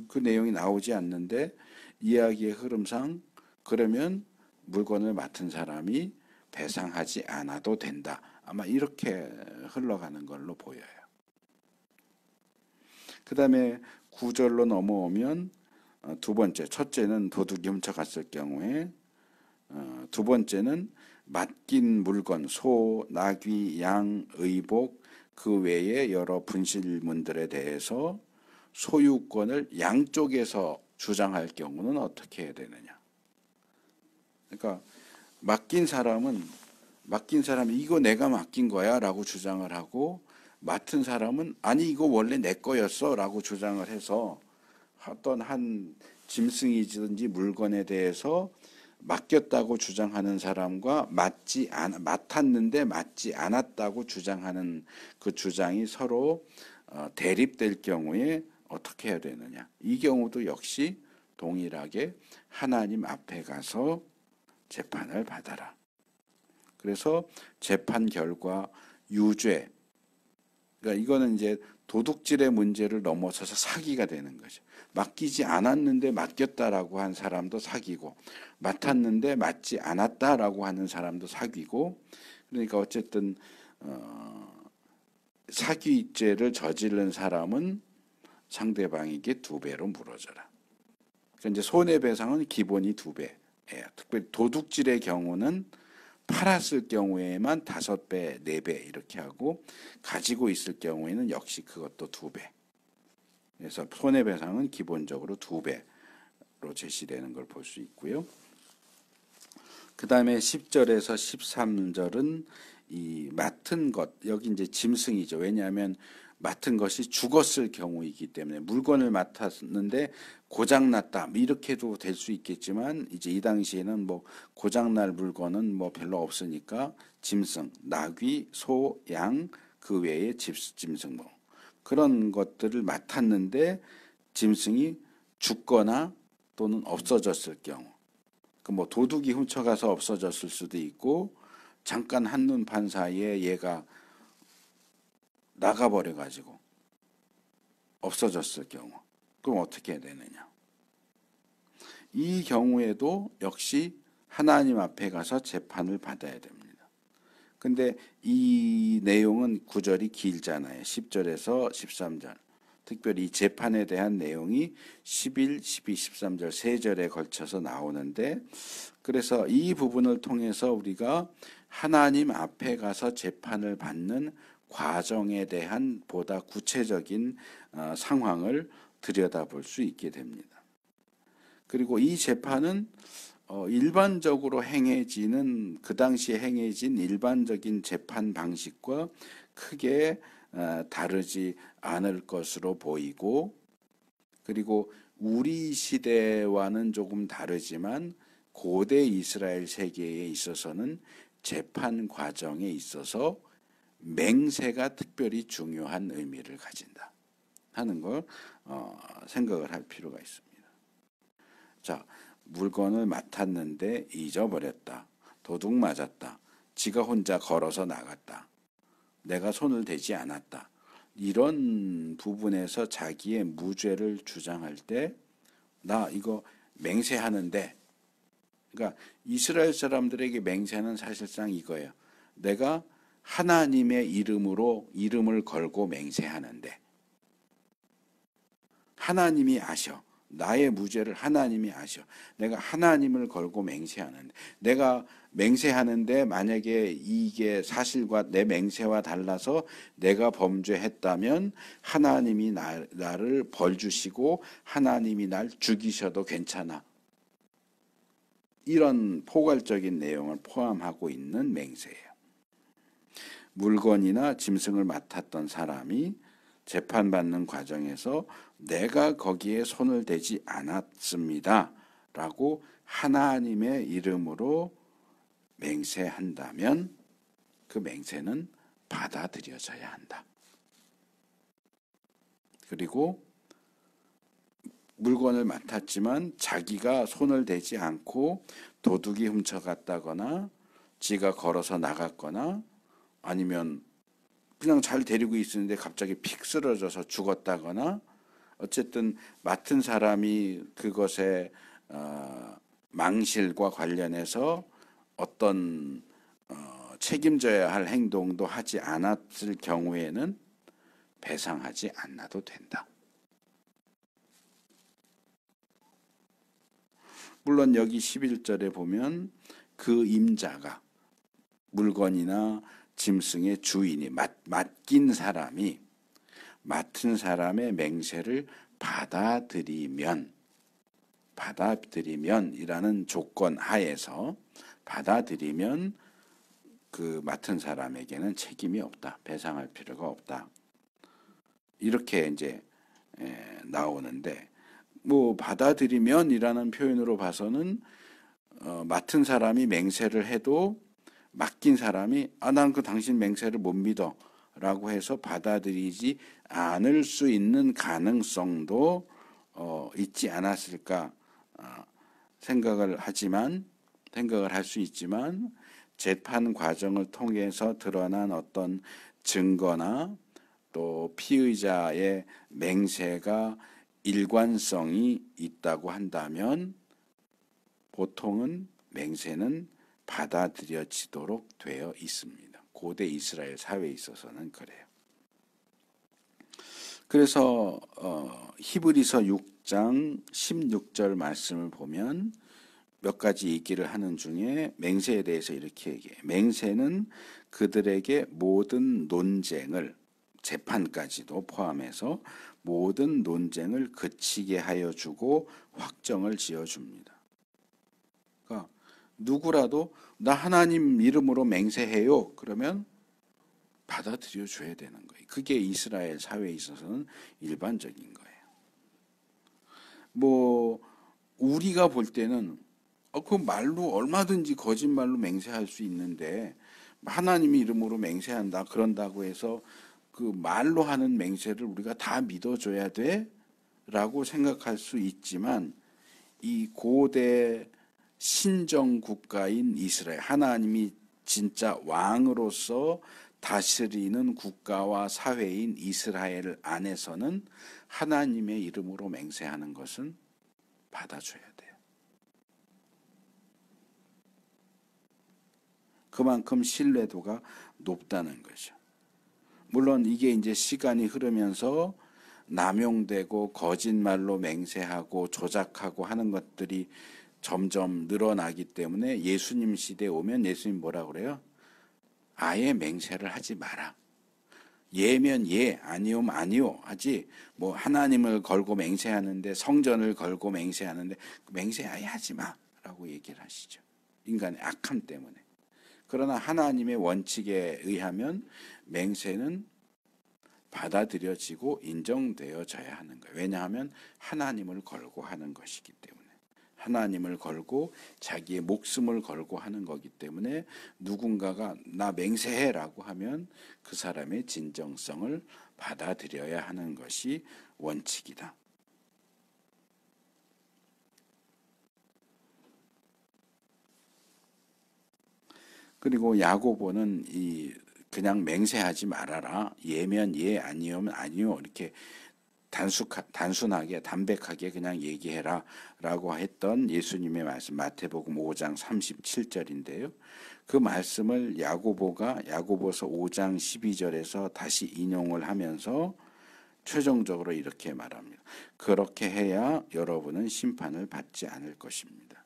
그 내용이 나오지 않는데 이야기의 흐름상 그러면 물건을 맡은 사람이 배상하지 않아도 된다. 아마 이렇게 흘러가는 걸로 보여요. 그 다음에 9절로 넘어오면 두 번째, 첫째는 도둑이 훔쳐갔을 경우에 두 번째는 맡긴 물건, 소, 나귀, 양, 의복 그 외에 여러 분실물들에 대해서 소유권을 양쪽에서 주장할 경우는 어떻게 해야 되느냐. 그러니까 맡긴 사람이 이거 내가 맡긴 거야 라고 주장을 하고 맡은 사람은 아니 이거 원래 내 거였어 라고 주장을 해서 어떤 한 짐승이든지 물건에 대해서 맡겼다고 주장하는 사람과 맡았는데 맡지 않았다고 주장하는 그 주장이 서로 대립될 경우에 어떻게 해야 되느냐. 이 경우도 역시 동일하게 하나님 앞에 가서 재판을 받아라. 그래서 재판 결과 유죄. 그러니까 이거는 이제 도둑질의 문제를 넘어서서 사기가 되는 거죠. 맡기지 않았는데 맡겼다라고 한 사람도 사기고 맡았는데 맡지 않았다라고 하는 사람도 사기고 그러니까 어쨌든 사기죄를 저지른 사람은 상대방에게 2배로 물어줘라. 그러니까 이제 손해배상은 기본이 2배예요. 특별히 도둑질의 경우는 팔았을 경우에만 5배, 4배 이렇게 하고 가지고 있을 경우에는 역시 그것도 2배. 그래서 손해배상은 기본적으로 2배로 제시되는 걸 볼 수 있고요. 그 다음에 10절에서 13절은 이 맡은 것, 여기 이제 짐승이죠. 왜냐하면 맡은 것이 죽었을 경우이기 때문에 물건을 맡았는데 고장났다 이렇게도 될 수 있겠지만 이제 이 당시에는 뭐 고장날 물건은 뭐 별로 없으니까 짐승, 나귀, 소, 양 그 외에 짐승 뭐 그런 것들을 맡았는데 짐승이 죽거나 또는 없어졌을 경우 그 뭐 도둑이 훔쳐가서 없어졌을 수도 있고 잠깐 한눈 판 사이에 얘가 나가버려 가지고 없어졌을 경우 그럼 어떻게 해야 되느냐. 이 경우에도 역시 하나님 앞에 가서 재판을 받아야 됩니다. 근데 이 내용은 구절이 길잖아요. 10절에서 13절. 특별히 이 재판에 대한 내용이 11, 12, 13절 3절에 걸쳐서 나오는데 그래서 이 부분을 통해서 우리가 하나님 앞에 가서 재판을 받는 과정에 대한 보다 구체적인 상황을 들여다볼 수 있게 됩니다. 그리고 이 재판은 일반적으로 행해지는 그 당시에 행해진 일반적인 재판 방식과 크게 다르지 않을 것으로 보이고 그리고 우리 시대와는 조금 다르지만 고대 이스라엘 세계에 있어서는 재판 과정에 있어서 맹세가 특별히 중요한 의미를 가진다 하는 걸 생각을 할 필요가 있습니다. 자, 물건을 맡았는데 잊어버렸다. 도둑 맞았다. 지가 혼자 걸어서 나갔다. 내가 손을 대지 않았다. 이런 부분에서 자기의 무죄를 주장할 때 나 이거 맹세하는데 그러니까 이스라엘 사람들에게 맹세는 사실상 이거예요. 내가 하나님의 이름을 걸고 맹세하는데 하나님이 아셔. 나의 무죄를 하나님이 아셔. 내가 하나님을 걸고 맹세하는데 내가 맹세하는데 만약에 이게 사실과 내 맹세와 달라서 내가 범죄했다면 하나님이 나를 벌 주시고 하나님이 날 죽이셔도 괜찮아. 이런 포괄적인 내용을 포함하고 있는 맹세예요. 물건이나 짐승을 맡았던 사람이 재판받는 과정에서 내가 거기에 손을 대지 않았습니다 라고 하나님의 이름으로 맹세한다면 그 맹세는 받아들여져야 한다. 그리고 물건을 맡았지만 자기가 손을 대지 않고 도둑이 훔쳐갔다거나 지가 걸어서 나갔거나 아니면 그냥 잘 데리고 있었는데 갑자기 픽 쓰러져서 죽었다거나 어쨌든 맡은 사람이 그것에 망실과 관련해서 어떤 책임져야 할 행동도 하지 않았을 경우에는 배상하지 않아도 된다. 물론 여기 11절에 보면 그 임자가 물건이나 짐승의 주인이 맡긴 사람이 맡은 사람의 맹세를 받아들이면이라는 조건 하에서 받아들이면 그 맡은 사람에게는 책임이 없다. 배상할 필요가 없다. 이렇게 이제 나오는데 뭐 받아들이면이라는 표현으로 봐서는 맡은 사람이 맹세를 해도 맡긴 사람이 난 그 당신 맹세를 못 믿어 라고 해서 받아들이지 않을 수 있는 가능성도 있지 않았을까 생각을 할 수 있지만 재판 과정을 통해서 드러난 어떤 증거나 또 피의자의 맹세가 일관성이 있다고 한다면 보통은 맹세는 받아들여지도록 되어 있습니다. 고대 이스라엘 사회에 있어서는 그래요. 그래서 히브리서 6장 16절 말씀을 보면 몇 가지 얘기를 하는 중에 맹세에 대해서 이렇게 얘기해요. 맹세는 그들에게 모든 논쟁을 재판까지도 포함해서 모든 논쟁을 그치게 하여 주고 확정을 지어 줍니다. 그러니까 누구라도 나 하나님 이름으로 맹세해요. 그러면 받아들여 줘야 되는 거예요. 그게 이스라엘 사회에 있어서는 일반적인 거예요. 뭐 우리가 볼 때는 그 말로 얼마든지 거짓말로 맹세할 수 있는데 하나님 이름으로 맹세한다 그런다고 해서 그 말로 하는 맹세를 우리가 다 믿어줘야 돼? 라고 생각할 수 있지만 이 고대 신정 국가인 이스라엘, 하나님이 진짜 왕으로서 다스리는 국가와 사회인 이스라엘 안에서는 하나님의 이름으로 맹세하는 것은 받아줘야 돼요. 그만큼 신뢰도가 높다는 거죠. 물론 이게 이제 시간이 흐르면서 남용되고 거짓말로 맹세하고 조작하고 하는 것들이 점점 늘어나기 때문에 예수님 시대에 오면 예수님 뭐라 그래요? 아예 맹세를 하지 마라. 예면 예, 아니오면 아니오 하지. 뭐 하나님을 걸고 맹세하는데 성전을 걸고 맹세하는데 맹세 아예 하지 마라고 얘기를 하시죠. 인간의 악함 때문에. 그러나 하나님의 원칙에 의하면 맹세는 받아들여지고 인정되어져야 하는 거예요. 왜냐하면 하나님을 걸고 하는 것이기 때문에. 하나님을 걸고 자기의 목숨을 걸고 하는 거기 때문에 누군가가 나 맹세해라고 하면 그 사람의 진정성을 받아들여야 하는 것이 원칙이다. 그리고 야고보는 그냥 맹세하지 말아라. 예면 예, 아니오면 아니오. 이렇게 단순하게 담백하게 그냥 얘기해라 라고 했던 예수님의 말씀 마태복음 5장 37절인데요. 그 말씀을 야고보가 야고보서 5장 12절에서 다시 인용을 하면서 최종적으로 이렇게 말합니다. 그렇게 해야 여러분은 심판을 받지 않을 것입니다.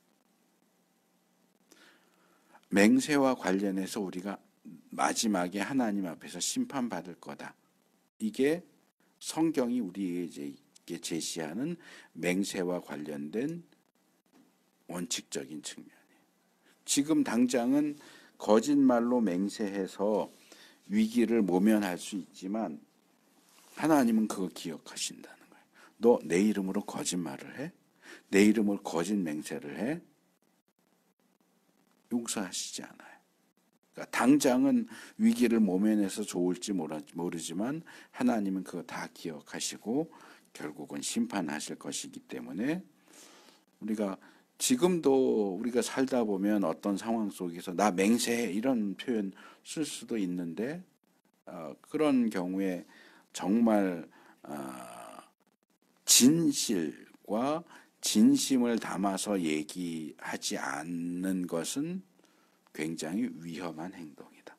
맹세와 관련해서 우리가 마지막에 하나님 앞에서 심판받을 거다. 이게 성경이 우리에게 제시하는 맹세와 관련된 원칙적인 측면이에요. 지금 당장은 거짓말로 맹세해서 위기를 모면할 수 있지만 하나님은 그거 기억하신다는 거예요. 너 내 이름으로 거짓말을 해? 내 이름으로 거짓 맹세를 해? 용서하시지 않아요. 그러니까 당장은 위기를 모면해서 좋을지 모르지만 하나님은 그거 다 기억하시고 결국은 심판하실 것이기 때문에 우리가 지금도 우리가 살다 보면 어떤 상황 속에서 나 맹세해 이런 표현 쓸 수도 있는데 그런 경우에 정말 진실과 진심을 담아서 얘기하지 않는 것은 굉장히 위험한 행동이다.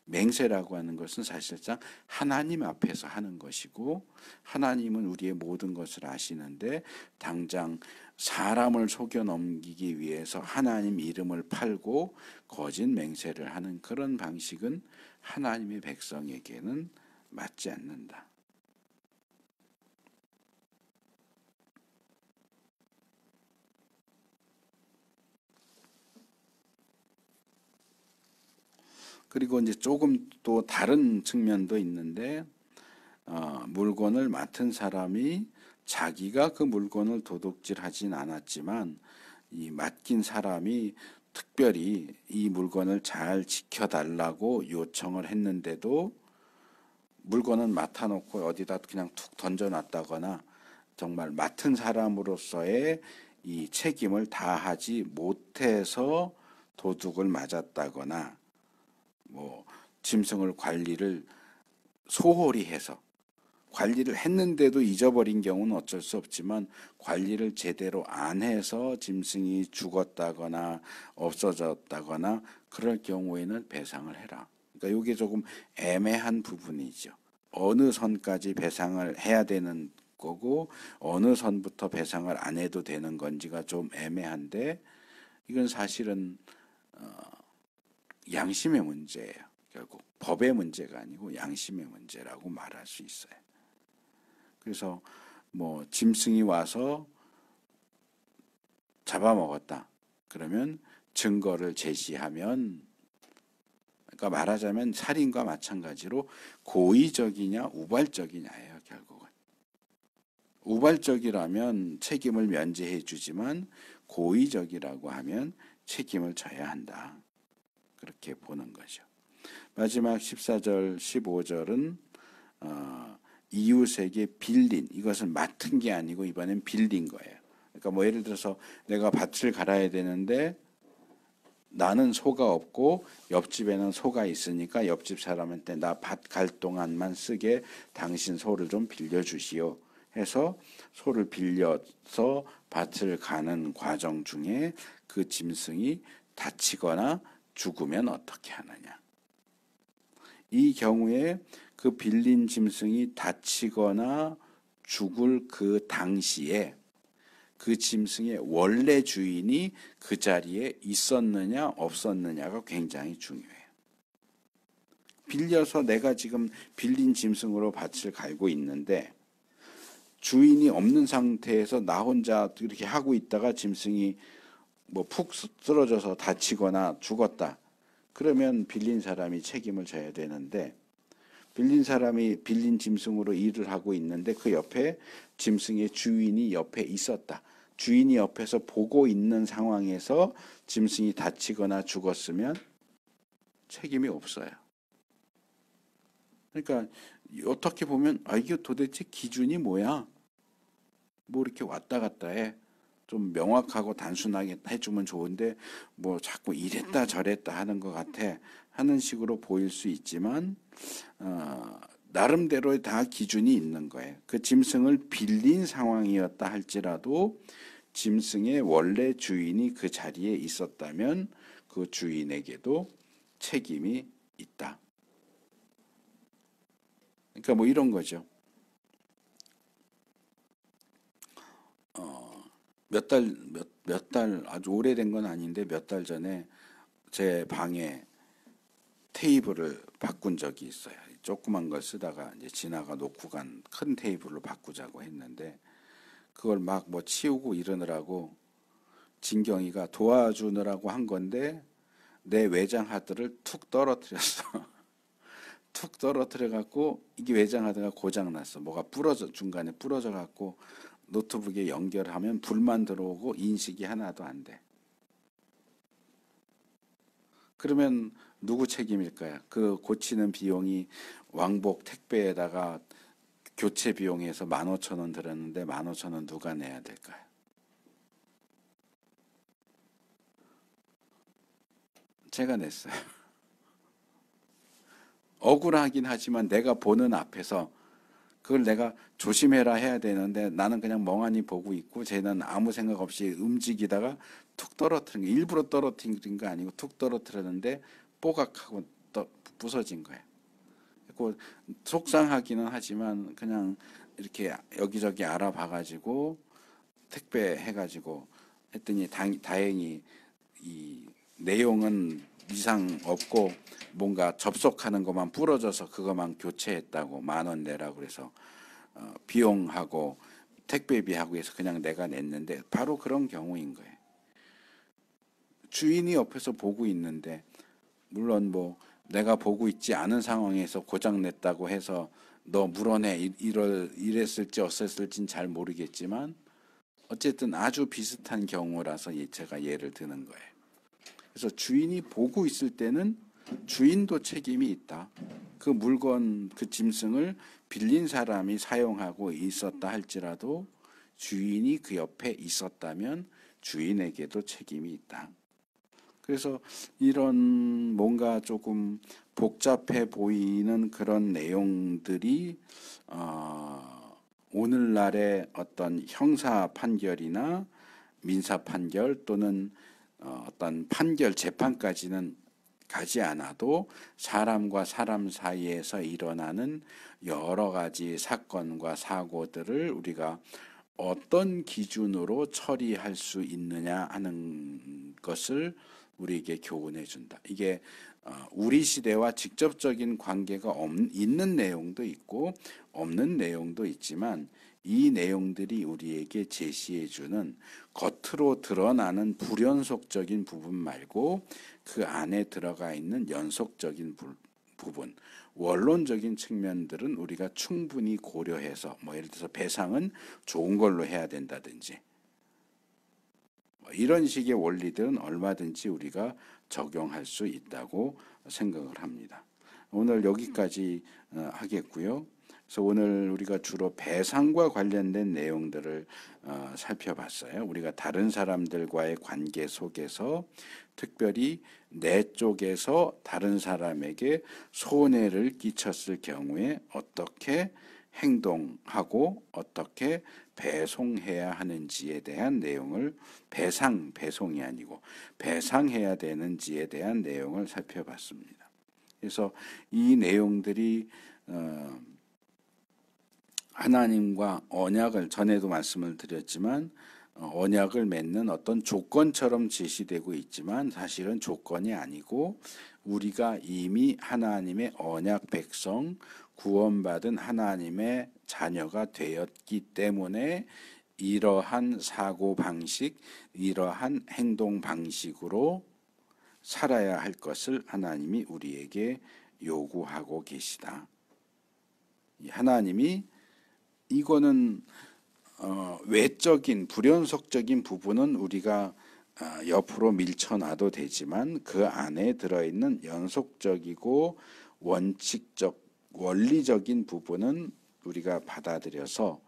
맹세라고 하는 것은 사실상 하나님 앞에서 하는 것이고 하나님은 우리의 모든 것을 아시는데 당장 사람을 속여 넘기기 위해서 하나님 이름을 팔고 거짓 맹세를 하는 그런 방식은 하나님의 백성에게는 맞지 않는다. 그리고 이제 조금 또 다른 측면도 있는데 물건을 맡은 사람이 자기가 그 물건을 도둑질하진 않았지만 이 맡긴 사람이 특별히 이 물건을 잘 지켜달라고 요청을 했는데도 물건은 맡아놓고 어디다 그냥 툭 던져놨다거나 정말 맡은 사람으로서의 이 책임을 다하지 못해서 도둑을 맞았다거나 뭐 짐승을 관리를 소홀히 해서 관리를 했는데도 잊어버린 경우는 어쩔 수 없지만 관리를 제대로 안 해서 짐승이 죽었다거나 없어졌다거나 그럴 경우에는 배상을 해라. 그러니까 이게 조금 애매한 부분이죠. 어느 선까지 배상을 해야 되는 거고 어느 선부터 배상을 안 해도 되는 건지가 좀 애매한데 이건 사실은 양심의 문제예요. 결국 법의 문제가 아니고 양심의 문제라고 말할 수 있어요. 그래서 뭐 짐승이 와서 잡아먹었다. 그러면 증거를 제시하면 그러니까 말하자면 살인과 마찬가지로 고의적이냐 우발적이냐예요. 결국은. 우발적이라면 책임을 면제해 주지만 고의적이라고 하면 책임을 져야 한다. 그렇게 보는 거죠. 마지막 14절, 15절은 이웃에게 빌린, 이것은 맡은 게 아니고 이번엔 빌린 거예요. 그러니까 뭐 예를 들어서 내가 밭을 갈아야 되는데 나는 소가 없고 옆집에는 소가 있으니까 옆집 사람한테 나 밭 갈 동안만 쓰게 당신 소를 좀 빌려주시오 해서 소를 빌려서 밭을 가는 과정 중에 그 짐승이 다치거나 죽으면 어떻게 하느냐. 이 경우에 그 빌린 짐승이 다치거나 죽을 그 당시에 그 짐승의 원래 주인이 그 자리에 있었느냐 없었느냐가 굉장히 중요해요. 빌려서 내가 지금 빌린 짐승으로 밭을 갈고 있는데 주인이 없는 상태에서 나 혼자 이렇게 하고 있다가 짐승이 뭐 푹 쓰러져서 다치거나 죽었다. 그러면 빌린 사람이 책임을 져야 되는데 빌린 사람이 빌린 짐승으로 일을 하고 있는데 그 옆에 짐승의 주인이 옆에 있었다. 주인이 옆에서 보고 있는 상황에서 짐승이 다치거나 죽었으면 책임이 없어요. 그러니까 어떻게 보면 이게 도대체 기준이 뭐야? 뭐 이렇게 왔다 갔다 해. 좀 명확하고 단순하게 해주면 좋은데 뭐 자꾸 이랬다 저랬다 하는 것 같아 하는 식으로 보일 수 있지만 나름대로 다 기준이 있는 거예요. 그 짐승을 빌린 상황이었다 할지라도 짐승의 원래 주인이 그 자리에 있었다면 그 주인에게도 책임이 있다. 그러니까 뭐 이런 거죠. 몇 달 아주 오래된 건 아닌데 몇 달 전에 제 방에 테이블을 바꾼 적이 있어요. 조그만 걸 쓰다가 이제 지나가 놓고 간 큰 테이블로 바꾸자고 했는데 그걸 막 뭐 치우고 이러느라고 진경이가 도와주느라고 한 건데 내 외장 하드를 툭 떨어뜨렸어. 툭 떨어뜨려 갖고 이게 외장 하드가 고장 났어. 뭐가 부러져 중간에 부러져 갖고 노트북에 연결하면 불만 들어오고 인식이 하나도 안 돼. 그러면 누구 책임일까요? 그 고치는 비용이 왕복 택배에다가 교체 비용에서 15,000원 들었는데 15,000원 누가 내야 될까요? 제가 냈어요. 억울하긴 하지만 내가 보는 앞에서 그걸 내가 조심해라 해야 되는데 나는 그냥 멍하니 보고 있고 쟤는 아무 생각 없이 움직이다가 툭 떨어뜨린 거 일부러 떨어뜨린 거 아니고 툭 떨어뜨렸는데 뽀각하고 부서진 거예요. 그 속상하기는 하지만 그냥 이렇게 여기저기 알아봐가지고 택배 해가지고 했더니 다행히 이 내용은 이상 없고 뭔가 접속하는 것만 부러져서 그것만 교체했다고 10,000원 내라고 그래서 비용하고 택배비하고 해서 그냥 내가 냈는데 바로 그런 경우인 거예요. 주인이 옆에서 보고 있는데 물론 뭐 내가 보고 있지 않은 상황에서 고장 냈다고 해서 너 물어내 이랬을지 어땠을지는 잘 모르겠지만 어쨌든 아주 비슷한 경우라서 제가 예를 드는 거예요. 그래서 주인이 보고 있을 때는 주인도 책임이 있다. 그 물건, 그 짐승을 빌린 사람이 사용하고 있었다 할지라도 주인이 그 옆에 있었다면 주인에게도 책임이 있다. 그래서 이런 뭔가 조금 복잡해 보이는 그런 내용들이 오늘날의 어떤 형사 판결이나 민사 판결 또는 어떤 판결 재판까지는 가지 않아도 사람과 사람 사이에서 일어나는 여러 가지 사건과 사고들을 우리가 어떤 기준으로 처리할 수 있느냐 하는 것을 우리에게 교훈해 준다. 이게 우리 시대와 직접적인 관계가 있는 내용도 있고 없는 내용도 있지만 이 내용들이 우리에게 제시해 주는 겉으로 드러나는 불연속적인 부분 말고 그 안에 들어가 있는 연속적인 부분, 원론적인 측면들은 우리가 충분히 고려해서 뭐 예를 들어서 배상은 좋은 걸로 해야 된다든지 이런 식의 원리들은 얼마든지 우리가 적용할 수 있다고 생각을 합니다. 오늘 여기까지 하겠고요. 그래서 오늘 우리가 주로 배상과 관련된 내용들을 살펴봤어요. 우리가 다른 사람들과의 관계 속에서 특별히 내 쪽에서 다른 사람에게 손해를 끼쳤을 경우에 어떻게 행동하고 어떻게 배송해야 하는지에 대한 내용을 배송이 아니고 배상해야 되는지에 대한 내용을 살펴봤습니다. 그래서 이 내용들이 하나님과 언약을 전에도 말씀을 드렸지만 언약을 맺는 어떤 조건처럼 제시되고 있지만 사실은 조건이 아니고 우리가 이미 하나님의 언약 백성 구원받은 하나님의 자녀가 되었기 때문에 이러한 사고 방식, 이러한 행동 방식으로 살아야 할 것을 하나님이 우리에게 요구하고 계시다. 하나님이 이거는 외적인 불연속적인 부분은 우리가 옆으로 밀쳐놔도 되지만 그 안에 들어있는 연속적이고 원칙적 원리적인 부분은 우리가 받아들여서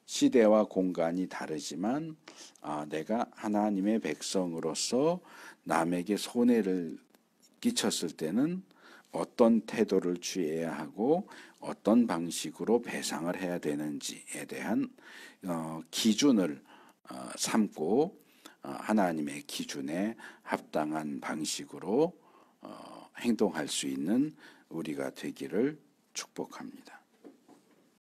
시대와 공간이 다르지만 내가 하나님의 백성으로서 남에게 손해를 끼쳤을 때는 어떤 태도를 취해야 하고 어떤 방식으로 배상을 해야 되는지에 대한 기준을 삼고 하나님의 기준에 합당한 방식으로 행동할 수 있는 우리가 되기를 축복합니다.